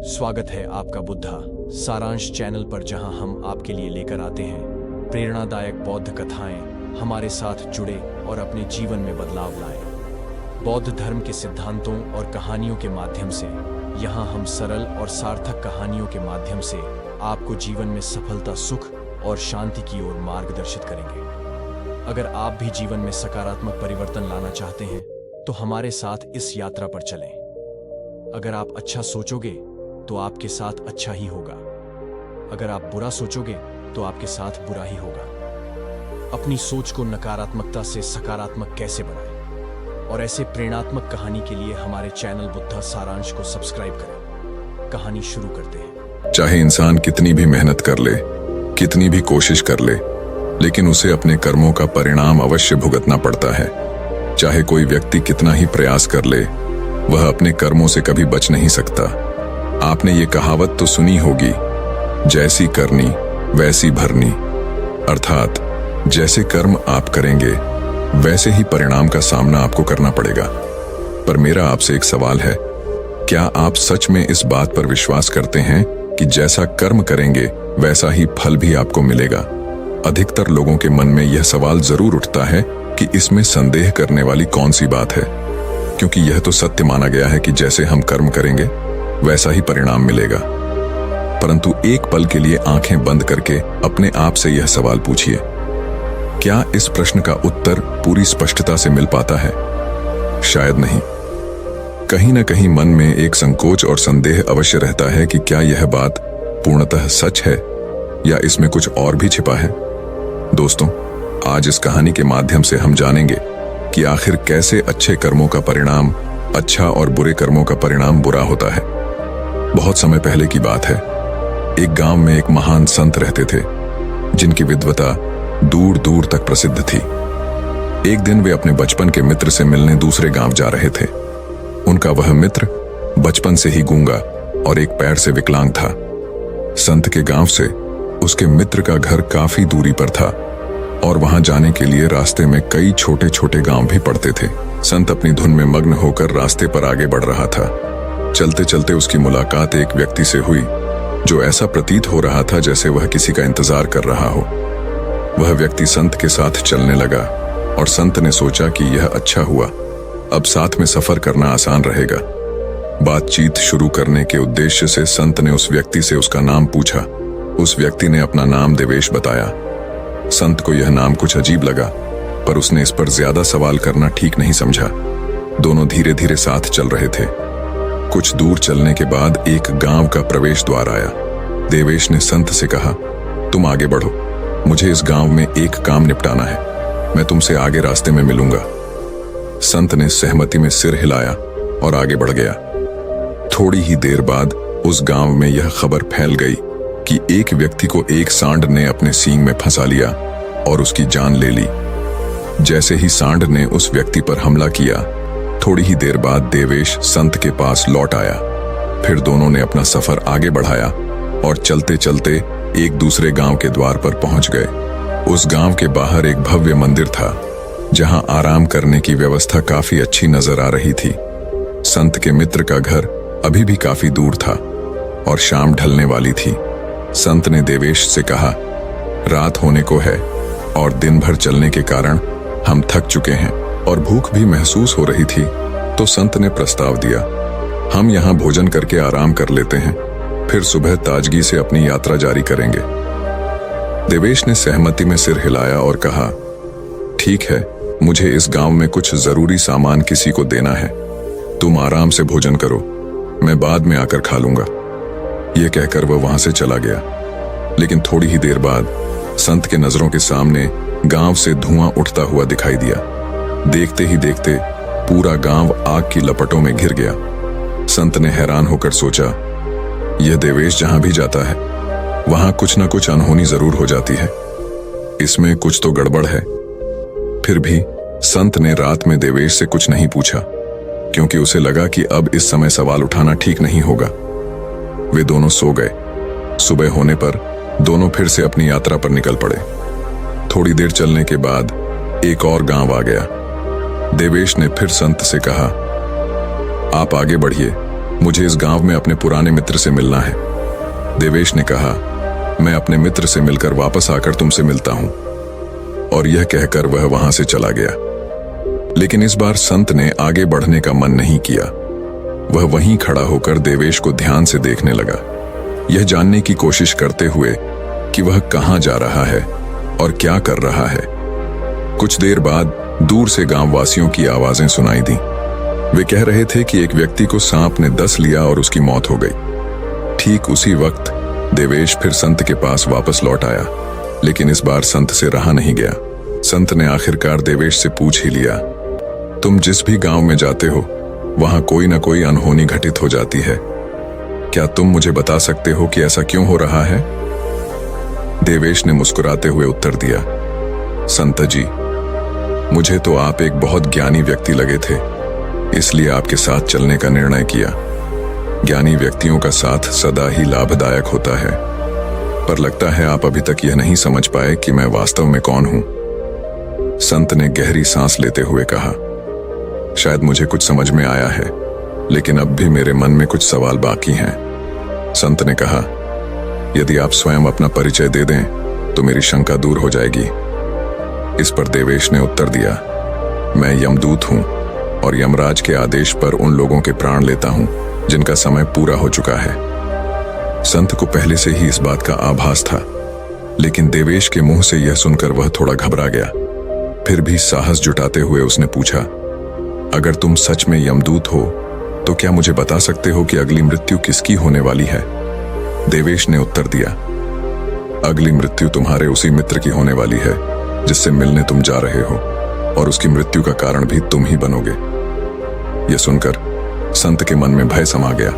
स्वागत है आपका बुद्धा सारांश चैनल पर, जहां हम आपके लिए लेकर आते हैं प्रेरणादायक बौद्ध कथाएं। हमारे साथ जुड़े और अपने जीवन में बदलाव लाएं। बौद्ध धर्म के सिद्धांतों और कहानियों के माध्यम से यहां हम सरल और सार्थक कहानियों के माध्यम से आपको जीवन में सफलता, सुख और शांति की ओर मार्गदर्शित करेंगे। अगर आप भी जीवन में सकारात्मक परिवर्तन लाना चाहते हैं तो हमारे साथ इस यात्रा पर चलें। अगर आप अच्छा सोचोगे तो आपके साथ अच्छा ही होगा। अगर आप बुरा सोचोगे तो आपके साथ बुरा ही होगा। अपनी सोच को नकारात्मकता से सकारात्मक कैसे बनाएं? और ऐसे प्रेरणात्मक कहानी के लिए हमारे चैनल बुद्धा सारांश को सब्सक्राइब करें। कहानी शुरू करते हैं। चाहे इंसान कितनी भी मेहनत कर ले, कितनी भी कोशिश कर ले, लेकिन उसे अपने कर्मों का परिणाम अवश्य भुगतना पड़ता है। चाहे कोई व्यक्ति कितना ही प्रयास कर ले, वह अपने कर्मों से कभी बच नहीं सकता। आपने ये कहावत तो सुनी होगी, जैसी करनी वैसी भरनी। अर्थात जैसे कर्म आप करेंगे वैसे ही परिणाम का सामना आपको करना पड़ेगा। पर मेरा आपसे एक सवाल है, क्या आप सच में इस बात पर विश्वास करते हैं कि जैसा कर्म करेंगे वैसा ही फल भी आपको मिलेगा? अधिकतर लोगों के मन में यह सवाल जरूर उठता है कि इसमें संदेह करने वाली कौन सी बात है, क्योंकि यह तो सत्य माना गया है कि जैसे हम कर्म करेंगे वैसा ही परिणाम मिलेगा। परंतु एक पल के लिए आंखें बंद करके अपने आप से यह सवाल पूछिए, क्या इस प्रश्न का उत्तर पूरी स्पष्टता से मिल पाता है? शायद नहीं। कहीं ना कहीं मन में एक संकोच और संदेह अवश्य रहता है कि क्या यह बात पूर्णतः सच है या इसमें कुछ और भी छिपा है। दोस्तों, आज इस कहानी के माध्यम से हम जानेंगे कि आखिर कैसे अच्छे कर्मों का परिणाम अच्छा और बुरे कर्मों का परिणाम बुरा होता है। बहुत समय पहले की बात है। एक गांव में एक महान संत रहते थे, जिनकी विद्वता दूर दूर तक प्रसिद्ध थी। एक दिन वे अपने बचपन के मित्र से मिलने दूसरे गांव जा रहे थे। उनका वह मित्र बचपन से ही गूंगा और एक पैर से विकलांग था। संत के गांव से उसके मित्र का घर काफी दूरी पर था और वहां जाने के लिए रास्ते में कई छोटे छोटे गांव भी पड़ते थे। संत अपनी धुन में मग्न होकर रास्ते पर आगे बढ़ रहा था। चलते चलते उसकी मुलाकात एक व्यक्ति से हुई जो ऐसा प्रतीत हो रहा था जैसे वह किसी का इंतजार कर रहा हो। वह व्यक्ति संत के साथ चलने लगा और संत ने सोचा कि यह अच्छा हुआ, अब साथ में सफर करना आसान रहेगा। बातचीत शुरू करने के उद्देश्य से संत ने उस व्यक्ति से उसका नाम पूछा। उस व्यक्ति ने अपना नाम देवेश बताया। संत को यह नाम कुछ अजीब लगा, पर उसने इस पर ज्यादा सवाल करना ठीक नहीं समझा। दोनों धीरे धीरे साथ चल रहे थे। कुछ दूर चलने के बाद एक गांव का प्रवेश द्वार आया। देवेश ने संत से कहा, तुम आगे बढ़ो, मुझे इस गांव में एक काम निपटाना है, मैं तुमसे आगे रास्ते में मिलूंगा। संत ने सहमति में सिर हिलाया और आगे बढ़ गया। थोड़ी ही देर बाद उस गांव में यह खबर फैल गई कि एक व्यक्ति को एक सांड ने अपने सींग में फंसा लिया और उसकी जान ले ली। जैसे ही सांड ने उस व्यक्ति पर हमला किया, थोड़ी ही देर बाद देवेश संत के पास लौट आया। फिर दोनों ने अपना सफर आगे बढ़ाया और चलते चलते एक दूसरे गांव के द्वार पर पहुंच गए। उस गांव के बाहर एक भव्य मंदिर था, जहां आराम करने की व्यवस्था काफी अच्छी नजर आ रही थी। संत के मित्र का घर अभी भी काफी दूर था और शाम ढलने वाली थी। संत ने देवेश से कहा, रात होने को है और दिन भर चलने के कारण हम थक चुके हैं और भूख भी महसूस हो रही थी। तो संत ने प्रस्ताव दिया, हम यहाँ भोजन करके आराम कर लेते हैं, फिर सुबह ताजगी से अपनी यात्रा जारी करेंगे। देवेश ने सहमति में सिर हिलाया और कहा, ठीक है, मुझे इस गांव में कुछ जरूरी सामान किसी को देना है, तुम आराम से भोजन करो, मैं बाद में आकर खा लूंगा। यह कहकर वह वहां से चला गया। लेकिन थोड़ी ही देर बाद संत के नजरों के सामने गांव से धुआं उठता हुआ दिखाई दिया। देखते ही देखते पूरा गांव आग की लपटों में घिर गया। संत ने हैरान होकर सोचा, यह देवेश जहां भी जाता है वहां कुछ न कुछ अनहोनी जरूर हो जाती है, इसमें कुछ तो गड़बड़ है। फिर भी संत ने रात में देवेश से कुछ नहीं पूछा, क्योंकि उसे लगा कि अब इस समय सवाल उठाना ठीक नहीं होगा। वे दोनों सो गए। सुबह होने पर दोनों फिर से अपनी यात्रा पर निकल पड़े। थोड़ी देर चलने के बाद एक और गांव आ गया। देवेश ने फिर संत से कहा, आप आगे बढ़िए, मुझे इस गांव में अपने पुराने मित्र से मिलना है। देवेश ने कहा, मैं अपने मित्र से मिलकर वापस आकर तुमसे मिलता हूं। और यह कहकर वह वहां से चला गया। लेकिन इस बार संत ने आगे बढ़ने का मन नहीं किया। वह वहीं खड़ा होकर देवेश को ध्यान से देखने लगा, यह जानने की कोशिश करते हुए कि वह कहां जा रहा है और क्या कर रहा है। कुछ देर बाद दूर से गांव वासियों की आवाजें सुनाई दी। वे कह रहे थे कि एक व्यक्ति को सांप ने डस लिया और उसकी मौत हो गई। ठीक उसी वक्त देवेश फिर संत के पास वापस लौट आया, लेकिन इस बार संत से रहा नहीं गया। संत ने आखिरकार देवेश से पूछ ही लिया, तुम जिस भी गांव में जाते हो वहां कोई ना कोई अनहोनी घटित हो जाती है। क्या तुम मुझे बता सकते हो कि ऐसा क्यों हो रहा है? देवेश ने मुस्कुराते हुए उत्तर दिया, संत जी, मुझे तो आप एक बहुत ज्ञानी व्यक्ति लगे थे, इसलिए आपके साथ चलने का निर्णय किया। ज्ञानी व्यक्तियों का साथ सदा ही लाभदायक होता है, पर लगता है आप अभी तक यह नहीं समझ पाए कि मैं वास्तव में कौन हूं। संत ने गहरी सांस लेते हुए कहा, शायद मुझे कुछ समझ में आया है, लेकिन अब भी मेरे मन में कुछ सवाल बाकी हैं। संत ने कहा, यदि आप स्वयं अपना परिचय दे दें तो मेरी शंका दूर हो जाएगी। इस पर देवेश ने उत्तर दिया, मैं यमदूत हूं और यमराज के आदेश पर उन लोगों के प्राण लेता हूं जिनका समय पूरा हो चुका है। संत को पहले से ही इस बात का आभास था, लेकिन देवेश के मुंह से यह सुनकर वह थोड़ा घबरा गया। फिर भी साहस जुटाते हुए उसने पूछा, अगर तुम सच में यमदूत हो तो क्या मुझे बता सकते हो कि अगली मृत्यु किसकी होने वाली है? देवेश ने उत्तर दिया, अगली मृत्यु तुम्हारे उसी मित्र की होने वाली है जिससे मिलने तुम जा रहे हो, और उसकी मृत्यु का कारण भी तुम ही बनोगे। यह सुनकर संत के मन में भय समा गया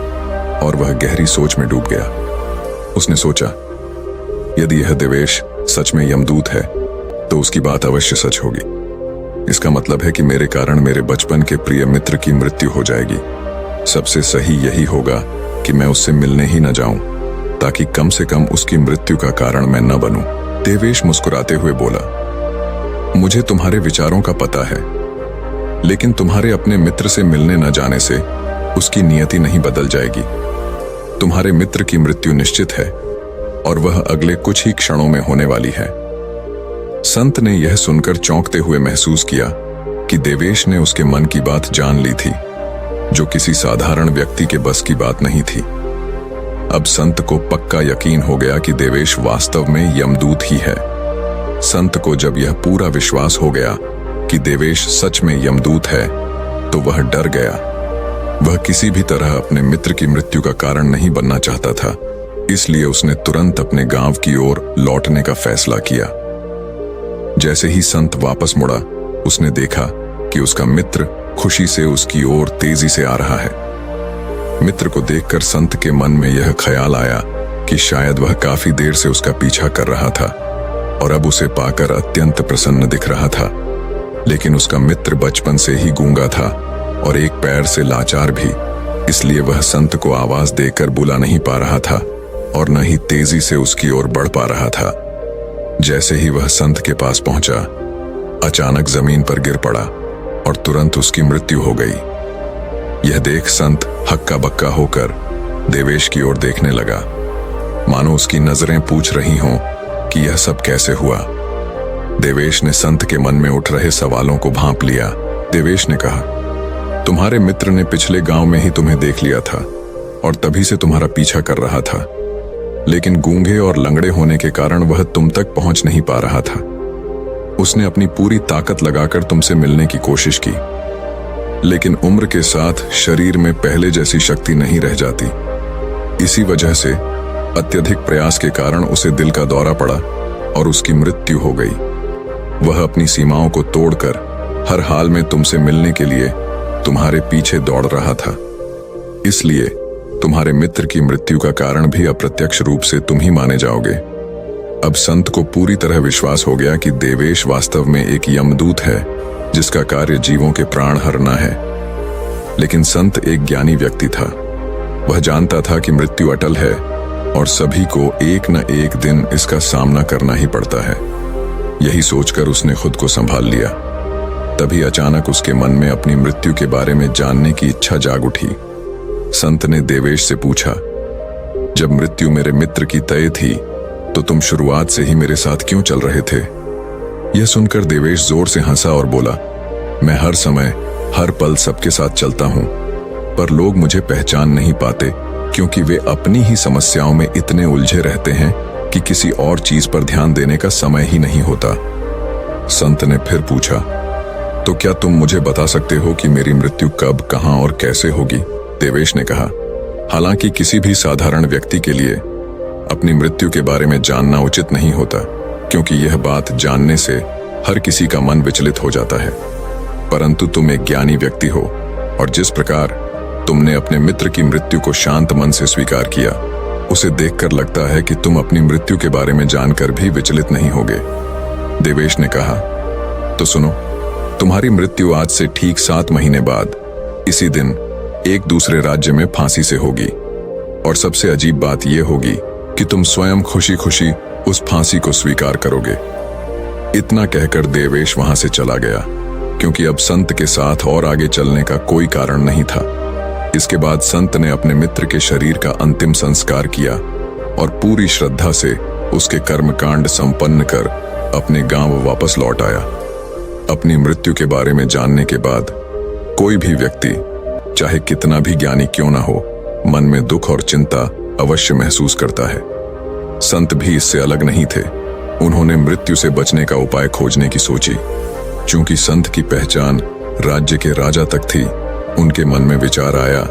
और वह गहरी सोच में डूब गया। उसने सोचा, यदि यह देवेश सच में यमदूत है तो उसकी बात अवश्य सच होगी। इसका मतलब है कि मेरे कारण मेरे बचपन के प्रिय मित्र की मृत्यु हो जाएगी। सबसे सही यही होगा कि मैं उससे मिलने ही न जाऊं, ताकि कम से कम उसकी मृत्यु का कारण मैं न बनूं। देवेश मुस्कुराते हुए बोला, मुझे तुम्हारे विचारों का पता है, लेकिन तुम्हारे अपने मित्र से मिलने न जाने से उसकी नियति नहीं बदल जाएगी। तुम्हारे मित्र की मृत्यु निश्चित है और वह अगले कुछ ही क्षणों में होने वाली है। संत ने यह सुनकर चौंकते हुए महसूस किया कि देवेश ने उसके मन की बात जान ली थी, जो किसी साधारण व्यक्ति के बस की बात नहीं थी। अब संत को पक्का यकीन हो गया कि देवेश वास्तव में यमदूत ही है। संत को जब यह पूरा विश्वास हो गया कि देवेश सच में यमदूत है, तो वह डर गया। वह किसी भी तरह अपने मित्र की मृत्यु का कारण नहीं बनना चाहता था, इसलिए उसने तुरंत अपने गांव की ओर लौटने का फैसला किया। जैसे ही संत वापस मुड़ा, उसने देखा कि उसका मित्र खुशी से उसकी ओर तेजी से आ रहा है। मित्र को देखकर संत के मन में यह ख्याल आया कि शायद वह काफी देर से उसका पीछा कर रहा था और अब उसे पाकर अत्यंत प्रसन्न दिख रहा था। लेकिन उसका मित्र बचपन से ही गूंगा था और एक पैर से लाचार भी, इसलिए वह संत को आवाज देकर बुला नहीं पा रहा था और न ही तेजी से उसकी ओर बढ़ पा रहा था। जैसे ही वह संत के पास पहुंचा, अचानक जमीन पर गिर पड़ा और तुरंत उसकी मृत्यु हो गई। यह देख संत हक्का बक्का होकर देवेश की ओर देखने लगा, मानो उसकी नजरें पूछ रही हों कि यह सब कैसे हुआ। देवेश ने संत के मन में उठ रहे सवालों को भांप लिया। देवेश ने कहा, तुम्हारे मित्र ने पिछले गांव में ही तुम्हें देख लिया था और तभी से तुम्हारा पीछा कर रहा था, लेकिन गूंगे और लंगड़े होने के कारण वह तुम तक पहुंच नहीं पा रहा था। उसने अपनी पूरी ताकत लगाकर तुमसे मिलने की कोशिश की, लेकिन उम्र के साथ शरीर में पहले जैसी शक्ति नहीं रह जाती। इसी वजह से अत्यधिक प्रयास के कारण उसे दिल का दौरा पड़ा और उसकी मृत्यु हो गई। वह अपनी सीमाओं को तोड़कर हर हाल में तुमसे मिलने के लिए तुम्हारे पीछे दौड़ रहा था, इसलिए तुम्हारे मित्र की मृत्यु का कारण भी अप्रत्यक्ष रूप से तुम ही माने जाओगे। अब संत को पूरी तरह विश्वास हो गया कि देवेश वास्तव में एक यमदूत है जिसका कार्य जीवों के प्राण हरना है। लेकिन संत एक ज्ञानी व्यक्ति था। वह जानता था कि मृत्यु अटल है और सभी को एक न एक दिन इसका सामना करना ही पड़ता है। यही सोचकर उसने खुद को संभाल लिया। तभी अचानक उसके मन में अपनी मृत्यु के बारे में जानने की इच्छा जाग उठी। संत ने देवेश से पूछा, जब मृत्यु मेरे मित्र की तय थी तो तुम शुरुआत से ही मेरे साथ क्यों चल रहे थे? यह सुनकर देवेश जोर से हंसा और बोला, मैं हर समय हर पल सबके साथ चलता हूं, पर लोग मुझे पहचान नहीं पाते क्योंकि वे अपनी ही समस्याओं में इतने उलझे रहते हैं कि किसी और चीज पर ध्यान देने का समय ही नहीं होता। संत ने फिर पूछा, तो क्या तुम मुझे बता सकते हो कि मेरी मृत्यु कब, कहां और कैसे होगी? देवेश ने कहा, हालांकि किसी भी साधारण व्यक्ति के लिए अपनी मृत्यु के बारे में जानना उचित नहीं होता, क्योंकि यह बात जानने से हर किसी का मन विचलित हो जाता है। परंतु तुम एक ज्ञानी व्यक्ति हो और जिस प्रकार तुमने अपने मित्र की मृत्यु को शांत मन से स्वीकार किया, उसे देखकर लगता है कि तुम अपनी मृत्यु के बारे में जानकर भी विचलित नहीं होगे। देवेश ने कहा, तो सुनो, तुम्हारी मृत्यु आज से ठीक 7 महीने बाद इसी दिन एक दूसरे राज्य में फांसी से होगी, और सबसे अजीब बात यह होगी कि तुम स्वयं खुशी खुशी उस फांसी को स्वीकार करोगे। इतना कहकर देवेश वहां से चला गया, क्योंकि अब संत के साथ और आगे चलने का कोई कारण नहीं था। इसके बाद संत ने अपने मित्र के शरीर का अंतिम संस्कार किया और पूरी श्रद्धा से उसके कर्मकांड संपन्न कर अपने गांव वापस लौट आया। अपनी मृत्यु के बारे में जानने के बाद कोई भी व्यक्ति, चाहे कितना भी ज्ञानी क्यों ना हो, मन में दुख और चिंता अवश्य महसूस करता है। संत भी इससे अलग नहीं थे। उन्होंने मृत्यु से बचने का उपाय खोजने की सोची। चूंकि संत की पहचान राज्य के राजा तक थी, उनके मन में विचार आया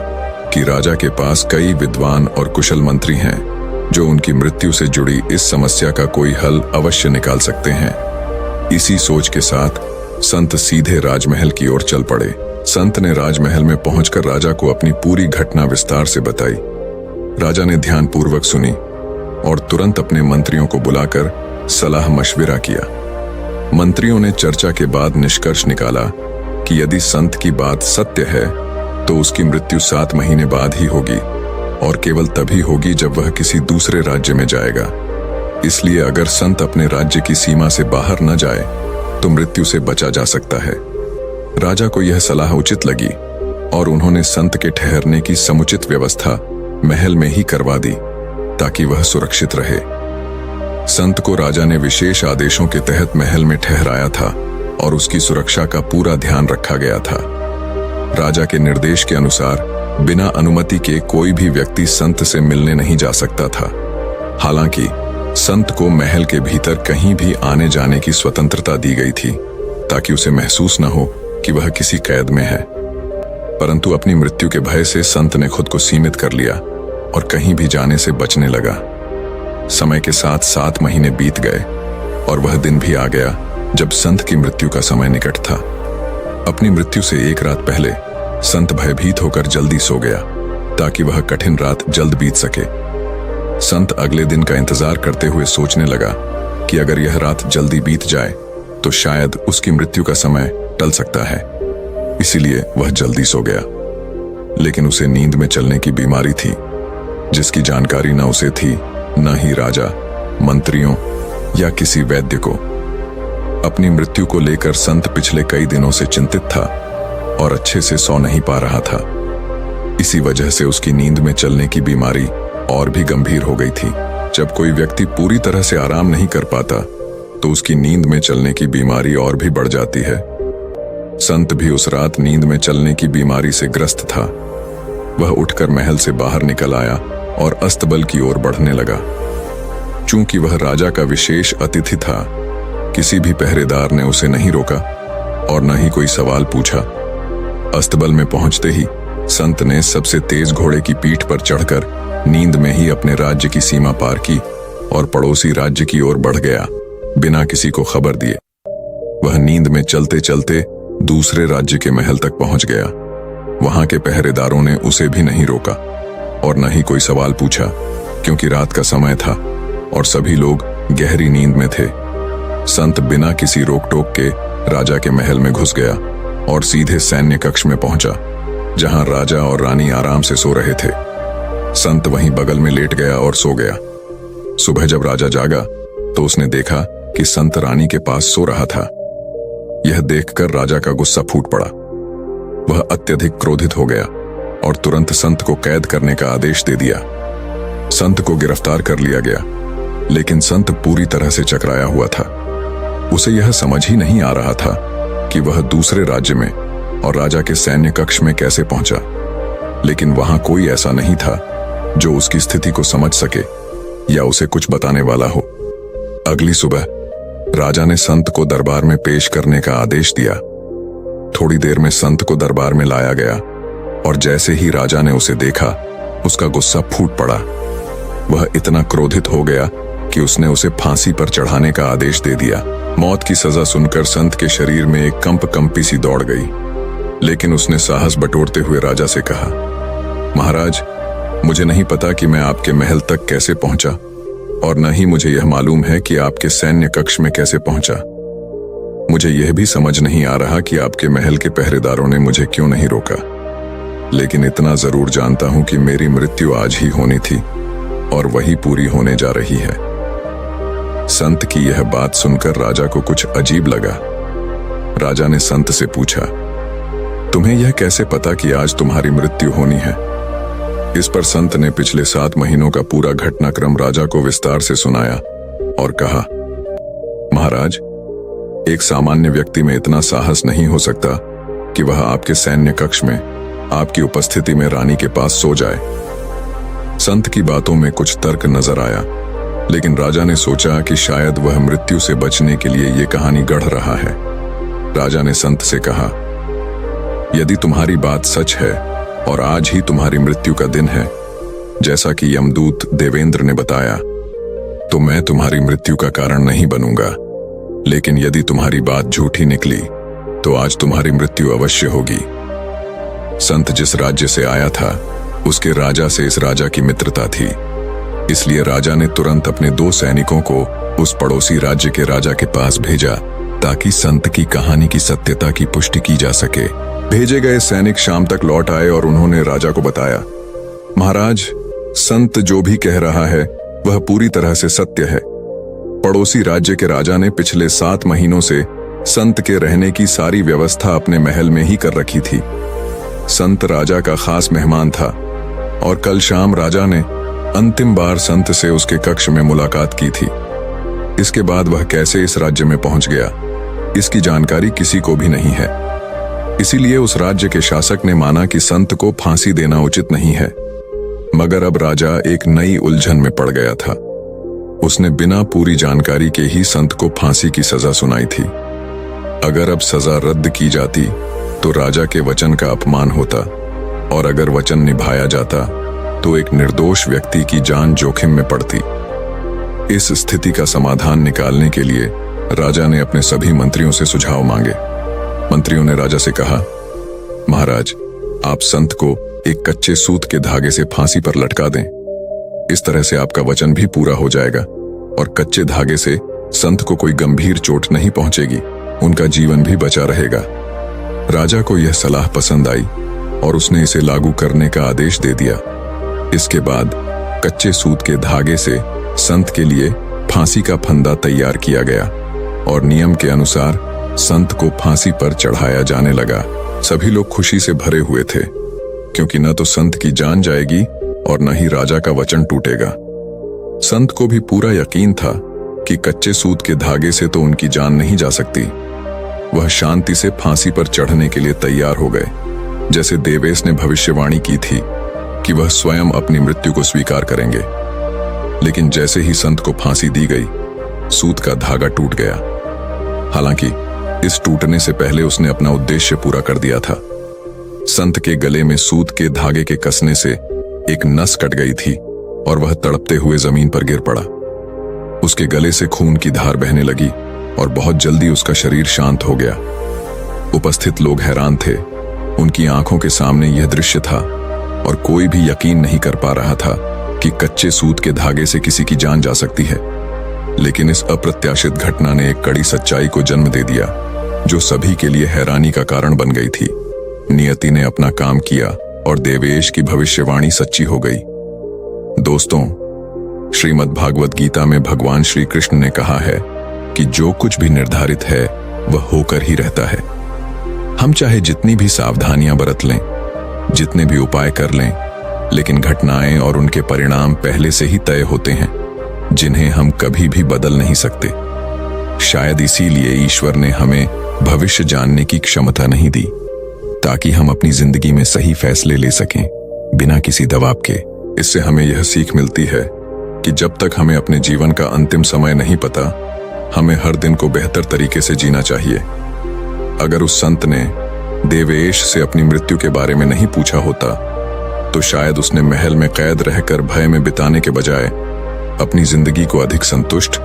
कि राजा के पास कई विद्वान और कुशल मंत्री हैं जो उनकी मृत्यु से जुड़ी इस समस्या का कोई हल अवश्य निकाल सकते हैं। इसी सोच के साथ संत सीधे राजमहल की ओर चल पड़े। संत ने राजमहल में पहुंचकर राजा को अपनी पूरी घटना विस्तार से बताई। राजा ने ध्यानपूर्वक सुनी और तुरंत अपने मंत्रियों को बुलाकर सलाह मशविरा किया। मंत्रियों ने चर्चा के बाद निष्कर्ष निकाला कि यदि संत की बात सत्य है तो उसकी मृत्यु 7 महीने बाद ही होगी, और केवल तभी होगी जब वह किसी दूसरे राज्य में जाएगा। इसलिए अगर संत अपने राज्य की सीमा से बाहर न जाए तो मृत्यु से बचा जा सकता है। राजा को यह सलाह उचित लगी और उन्होंने संत के ठहरने की समुचित व्यवस्था महल में ही करवा दी ताकि वह सुरक्षित रहे। संत को राजा ने विशेष आदेशों के तहत महल में ठहराया था और उसकी सुरक्षा का पूरा ध्यान रखा गया था। राजा के निर्देश के अनुसार बिना अनुमति के कोई भी व्यक्ति संत से मिलने नहीं जा सकता था। हालांकि संत को महल के भीतर कहीं भी आने जाने की स्वतंत्रता दी गई थी ताकि उसे महसूस न हो कि वह किसी कैद में है। परंतु अपनी मृत्यु के भय से संत ने खुद को सीमित कर लिया और कहीं भी जाने से बचने लगा। समय के साथ 7 महीने बीत गए और वह दिन भी आ गया जब संत की मृत्यु का समय निकट था। अपनी मृत्यु से 1 रात पहले संत भयभीत होकर जल्दी सो गया ताकि वह कठिन रात जल्द बीत सके। संत अगले दिन का इंतजार करते हुए सोचने लगा कि अगर यह रात जल्दी बीत जाए तो शायद उसकी मृत्यु का समय टल सकता है। इसीलिए वह जल्दी सो गया। लेकिन उसे नींद में चलने की बीमारी थी, जिसकी जानकारी न उसे थी, न ही राजा, मंत्रियों या किसी वैद्य को। अपनी मृत्यु को लेकर संत पिछले कई दिनों से चिंतित था और अच्छे से सो नहीं पा रहा था। इसी वजह से उसकी नींद में चलने की बीमारी और भी गंभीर हो गई थी। जब कोई व्यक्ति पूरी तरह से आराम नहीं कर पाता तो उसकी नींद में चलने की बीमारी और भी बढ़ जाती है। संत भी उस रात नींद में चलने की बीमारी से ग्रस्त था। वह उठकर महल से बाहर निकल आया और अस्तबल की ओर बढ़ने लगा। चूंकि वह राजा का विशेष अतिथि था, किसी भी पहरेदार ने उसे नहीं रोका और न ही कोई सवाल पूछा। अस्तबल में पहुंचते ही संत ने सबसे तेज घोड़े की पीठ पर चढ़कर नींद में ही अपने राज्य की सीमा पार की और पड़ोसी राज्य की ओर बढ़ गया, बिना किसी को खबर दिए। वह नींद में चलते चलते दूसरे राज्य के महल तक पहुंच गया। वहां के पहरेदारों ने उसे भी नहीं रोका और न ही कोई सवाल पूछा, क्योंकि रात का समय था और सभी लोग गहरी नींद में थे। संत बिना किसी रोक टोक के राजा के महल में घुस गया और सीधे सैन्य कक्ष में पहुंचा, जहां राजा और रानी आराम से सो रहे थे। संत वहीं बगल में लेट गया और सो गया। सुबह जब राजा जागा तो उसने देखा कि संत रानी के पास सो रहा था। यह देखकर राजा का गुस्सा फूट पड़ा। वह अत्यधिक क्रोधित हो गया और तुरंत संत को कैद करने का आदेश दे दिया। संत को गिरफ्तार कर लिया गया, लेकिन संत पूरी तरह से चकराया हुआ था। उसे यह समझ ही नहीं आ रहा था कि वह दूसरे राज्य में और राजा के सैन्य कक्ष में कैसे पहुंचा। लेकिन वहां कोई ऐसा नहीं था जो उसकी स्थिति को समझ सके या उसे कुछ बताने वाला हो। अगली सुबह राजा ने संत को दरबार में पेश करने का आदेश दिया। थोड़ी देर में संत को दरबार में लाया गया और जैसे ही राजा ने उसे देखा, उसका गुस्सा फूट पड़ा। वह इतना क्रोधित हो गया कि उसने उसे फांसी पर चढ़ाने का आदेश दे दिया। मौत की सजा सुनकर संत के शरीर में एक कंपी सी दौड़ गई, लेकिन उसने साहस बटोरते हुए राजा से कहा, महाराज, मुझे नहीं पता कि मैं आपके महल तक कैसे पहुंचा, और न ही मुझे यह मालूम है कि आपके सैन्य कक्ष में कैसे पहुंचा। मुझे यह भी समझ नहीं आ रहा कि आपके महल के पहरेदारों ने मुझे क्यों नहीं रोका। लेकिन इतना जरूर जानता हूं कि मेरी मृत्यु आज ही होनी थी और वही पूरी होने जा रही है। संत की यह बात सुनकर राजा को कुछ अजीब लगा। राजा ने संत से पूछा, तुम्हें यह कैसे पता कि आज तुम्हारी मृत्यु होनी है? इस पर संत ने पिछले 7 महीनों का पूरा घटनाक्रम राजा को विस्तार से सुनाया और कहा, महाराज, एक सामान्य व्यक्ति में इतना साहस नहीं हो सकता कि वह आपके सैन्य कक्ष में आपकी उपस्थिति में रानी के पास सो जाए। संत की बातों में कुछ तर्क नजर आया, लेकिन राजा ने सोचा कि शायद वह मृत्यु से बचने के लिए ये कहानी गढ़ रहा है। राजा ने संत से कहा, यदि तुम्हारी बात सच है और आज ही तुम्हारी मृत्यु का दिन है, जैसा कि यमदूत देवेंद्र ने बताया, तो मैं तुम्हारी मृत्यु का कारण नहीं बनूंगा। लेकिन यदि तुम्हारी बात झूठी निकली तो आज तुम्हारी मृत्यु अवश्य होगी। संत जिस राज्य से आया था उसके राजा से इस राजा की मित्रता थी, इसलिए राजा ने तुरंत अपने 2 सैनिकों को उस पड़ोसी राज्य के राजा के पास भेजा ताकि संत की कहानी की सत्यता की पुष्टि की जा सके। भेजे गए सैनिक शाम तक लौट आए और उन्होंने राजा को बताया, महाराज, संत जो भी कह रहा है वह पूरी तरह से सत्य है। पड़ोसी राज्य के राजा ने पिछले 7 महीनों से संत के रहने की सारी व्यवस्था अपने महल में ही कर रखी थी। संत राजा का खास मेहमान था और कल शाम राजा ने अंतिम बार संत से उसके कक्ष में मुलाकात की थी। इसके बाद वह कैसे इस राज्य में पहुंच गया, इसकी जानकारी किसी को भी नहीं है। इसीलिए उस राज्य के शासक ने माना कि संत को फांसी देना उचित नहीं है। मगर अब राजा एक नई उलझन में पड़ गया था। उसने बिना पूरी जानकारी के ही संत को फांसी की सजा सुनाई थी। अगर अब सजा रद्द की जाती तो राजा के वचन का अपमान होता, और अगर वचन निभाया जाता तो एक निर्दोष व्यक्ति की जान जोखिम में पड़ती। इस स्थिति का समाधान निकालने के लिए राजा ने अपने सभी मंत्रियों से सुझाव मांगे। मंत्रियों ने राजा से कहा, महाराज, आप संत को एक कच्चे सूत के धागे से फांसी पर लटका दें। इस तरह से आपका वचन भी पूरा हो जाएगा और कच्चे धागे से संत को कोई गंभीर चोट नहीं पहुंचेगी, उनका जीवन भी बचा रहेगा। राजा को यह सलाह पसंद आई और उसने इसे लागू करने का आदेश दे दिया। इसके बाद कच्चे सूत के धागे से संत के लिए फांसी का फंदा तैयार किया गया और नियम के अनुसार संत को फांसी पर चढ़ाया जाने लगा। सभी लोग खुशी से भरे हुए थे, क्योंकि न तो संत की जान जाएगी और न ही राजा का वचन टूटेगा। संत को भी पूरा यकीन था कि कच्चे सूत के धागे से तो उनकी जान नहीं जा सकती। वह शांति से फांसी पर चढ़ने के लिए तैयार हो गए, जैसे देवेश ने भविष्यवाणी की थी कि वह स्वयं अपनी मृत्यु को स्वीकार करेंगे। लेकिन जैसे ही संत को फांसी दी गई, सूत का धागा टूट गया। हालांकि इस टूटने से पहले उसने अपना उद्देश्य पूरा कर दिया था। संत के गले में सूत के धागे के कसने से एक नस कट गई थी और वह तड़पते हुए जमीन पर गिर पड़ा। उसके गले से खून की धार बहने लगी और बहुत जल्दी उसका शरीर शांत हो गया। उपस्थित लोग हैरान थे। उनकी आंखों के सामने यह दृश्य था और कोई भी यकीन नहीं कर पा रहा था कि कच्चे सूत के धागे से किसी की जान जा सकती है। लेकिन इस अप्रत्याशित घटना ने एक कड़ी सच्चाई को जन्म दे दिया, जो सभी के लिए हैरानी का कारण बन गई थी। नियति ने अपना काम किया और देवेश की भविष्यवाणी सच्ची हो गई। दोस्तों, श्रीमद् भागवत गीता में भगवान श्री कृष्ण ने कहा है कि जो कुछ भी निर्धारित है वह होकर ही रहता है। हम चाहे जितनी भी सावधानियां बरत लें, जितने भी उपाय कर लें, लेकिन घटनाएं और उनके परिणाम पहले से ही तय होते हैं, जिन्हें हम कभी भी बदल नहीं सकते। शायद इसीलिए ईश्वर ने हमें भविष्य जानने की क्षमता नहीं दी, ताकि हम अपनी जिंदगी में सही फैसले ले सकें बिना किसी दबाव के। इससे हमें यह सीख मिलती है कि जब तक हमें अपने जीवन का अंतिम समय नहीं पता, हमें हर दिन को बेहतर तरीके से जीना चाहिए। अगर उस संत ने देवेश से अपनी मृत्यु के बारे में नहीं पूछा होता, तो शायद उसने महल में कैद रहकर भय में बिताने के बजाय अपनी जिंदगी को अधिक संतुष्ट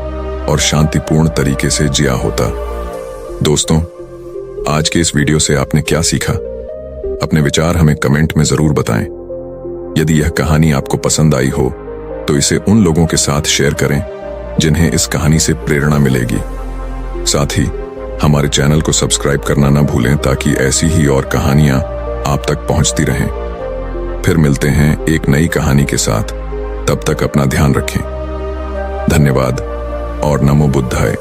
और शांतिपूर्ण तरीके से जिया होता। दोस्तों, आज के इस वीडियो से आपने क्या सीखा? अपने विचार हमें कमेंट में जरूर बताएं। यदि यह कहानी आपको पसंद आई हो, तो इसे उन लोगों के साथ शेयर करें जिन्हें इस कहानी से प्रेरणा मिलेगी। साथ ही हमारे चैनल को सब्सक्राइब करना ना भूलें, ताकि ऐसी ही और कहानियां आप तक पहुंचती रहें। फिर मिलते हैं एक नई कहानी के साथ। तब तक अपना ध्यान रखें। धन्यवाद और नमो बुद्धाय।